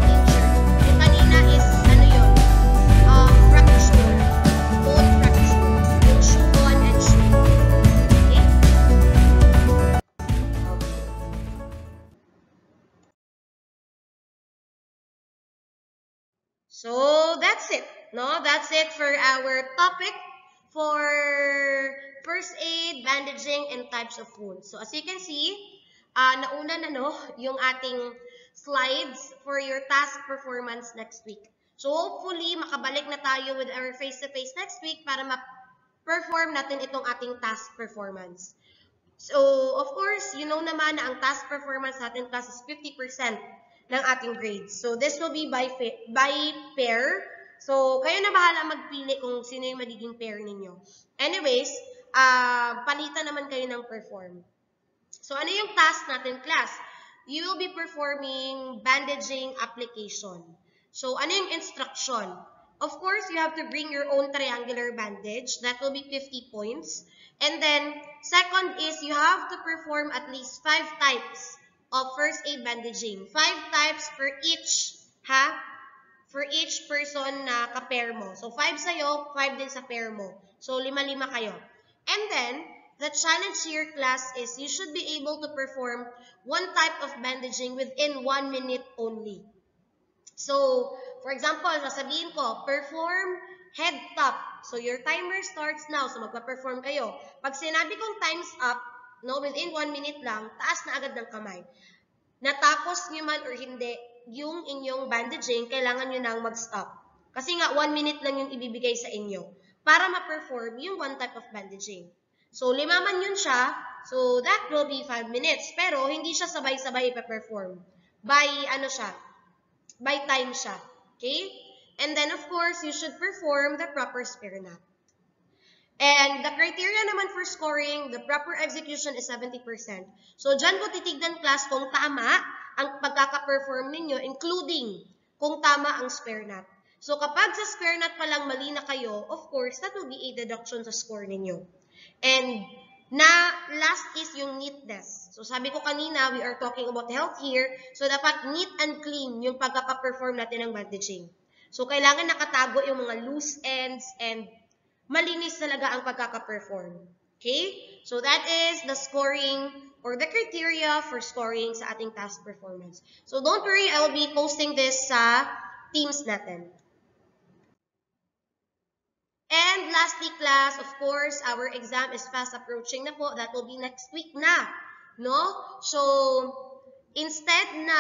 injury. Yung kanina is, ano yun? Fracture. Bone fracture. Yung shoe-on and shoe. Okay? So, that's it. No? That's it for our topic for first aid, bandaging, and types of wounds. So, as you can see, nauna na, no, yung ating slides for your task performance next week. So, hopefully, makabalik na tayo with our face-to-face next week para ma-perform natin itong ating task performance. So, of course, you know naman na ang task performance natin class is 50% ng ating grades. So, this will be by pair. So, kayo na bahala magpili kung sino yung magiging pair ninyo. Anyways, palitan naman kayo ng perform. So, ano yung task natin, class? You will be performing bandaging application. So, ano yung instruction? Of course, you have to bring your own triangular bandage. That will be 50 points. And then, second is you have to perform at least 5 types of first aid bandaging. 5 types for each, ha? For each person na ka-pair mo. So, 5 sa'yo, 5 din sa pair mo. So, 5-5 kayo. And then, the challenge here, class, is you should be able to perform 1 type of bandaging within 1 minute only. So, for example, sasabihin ko, perform head top. So, your timer starts now. So, magpa-perform kayo. Pag sinabi kong time's up, no, within 1 minute lang, taas na agad ng kamay. Natapos nyo man or hindi, yung inyong bandaging, kailangan nyo nang mag-stop. Kasi nga, 1 minute lang yung ibibigay sa inyo para ma-perform yung 1 type of bandaging. So, 5 man yun siya. So, that will be 5 minutes. Pero, hindi siya sabay-sabay ipa-perform. By, by time siya. Okay? And then, of course, you should perform the proper spare knot. And the criteria naman for scoring, the proper execution is 70%. So, dyan ko titignan, class, kung tama ang pagkaka-perform ninyo, including kung tama ang spare knot. So, kapag sa spare knot pa lang mali na kayo, of course, that will be a deduction sa score ninyo. And last is yung neatness. So, sabi ko kanina, we are talking about health here. So, dapat neat and clean yung pagkaka-perform natin ng bandaging. So, kailangan nakatago yung mga loose ends and malinis talaga ang pagkaka-perform. Okay? So, that is the scoring or the criteria for scoring sa ating task performance. So, don't worry, I will be posting this sa Teams natin. And lastly, class, of course, our exam is fast approaching na po. That will be next week na. No? So, instead na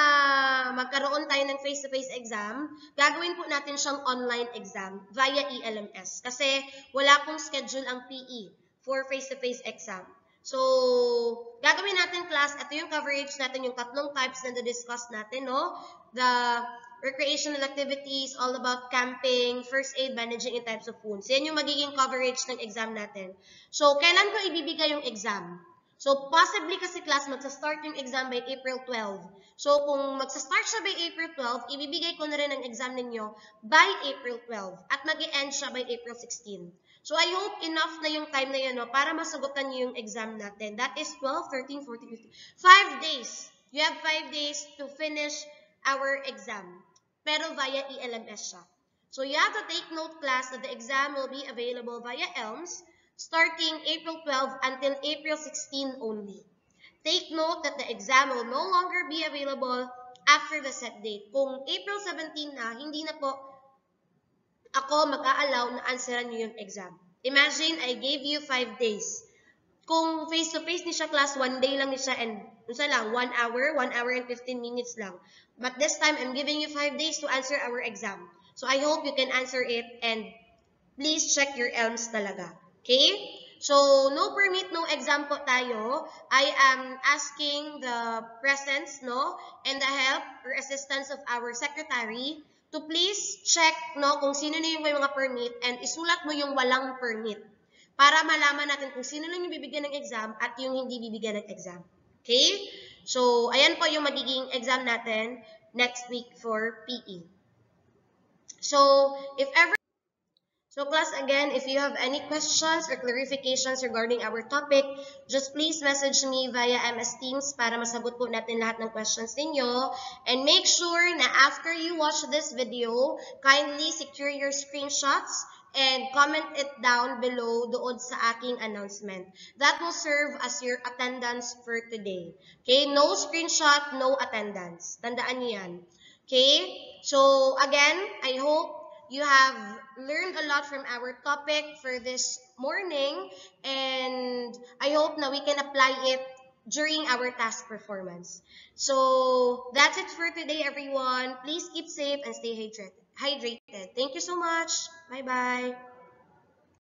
magkaroon tayo ng face-to-face exam, gagawin po natin siyang online exam via ELMS. Kasi wala pong schedule ang PE for face-to-face exam. So, gagawin natin, class, ito yung coverage natin, yung 3 types na na-discuss natin, no? The recreational activities, all about camping, first aid, bandaging, and types of wounds. Yan yung magiging coverage ng exam natin. So, kailan ko ibibigay yung exam? So, possibly kasi, class, magsa-start yung exam by April 12. So, kung magsa-start siya by April 12, ibibigay ko na rin ang exam ninyo by April 12. At mag-i-end siya by April 16. So, I hope enough na yung time na yun, no, para masagutan nyo yung exam natin. That is 12, 13, 14, 15. 5 days. You have 5 days to finish our exam. Pero via ELMS siya. So, you have to take note, class, that the exam will be available via ELMS. starting April 12 until April 16 only. Take note that the exam will no longer be available after the set date. Kung April 17 na, hindi na po ako mag-a-allow na answeran nyo yung exam. Imagine, I gave you 5 days. Kung face-to-face ni siya class, 1 day lang ni siya and 1 hour and 15 minutes lang. But this time, I'm giving you 5 days to answer our exam. So I hope you can answer it and please check your ELMS talaga. Okay? So, no permit, no exam po tayo. I am asking the presence, no, and the help or assistance of our secretary to please check, no, kung sino na yung may mga permit and isulat mo yung walang permit para malaman natin kung sino lang yung bibigyan ng exam at yung hindi bibigyan ng exam. Okay? So, ayan po yung magiging exam natin next week for PE. So, class, again, if you have any questions or clarifications regarding our topic, just please message me via MS Teams para masagot po natin lahat ng questions ninyo. And make sure na after you watch this video, kindly secure your screenshots and comment it down below doon sa aking announcement. That will serve as your attendance for today. Okay? No screenshot, no attendance. Tandaan niyo yan. Okay? So, again, I hope you have learned a lot from our topic for this morning, and I hope na we can apply it during our task performance. So, that's it for today, everyone. Please keep safe and stay hydrated. Thank you so much. Bye-bye.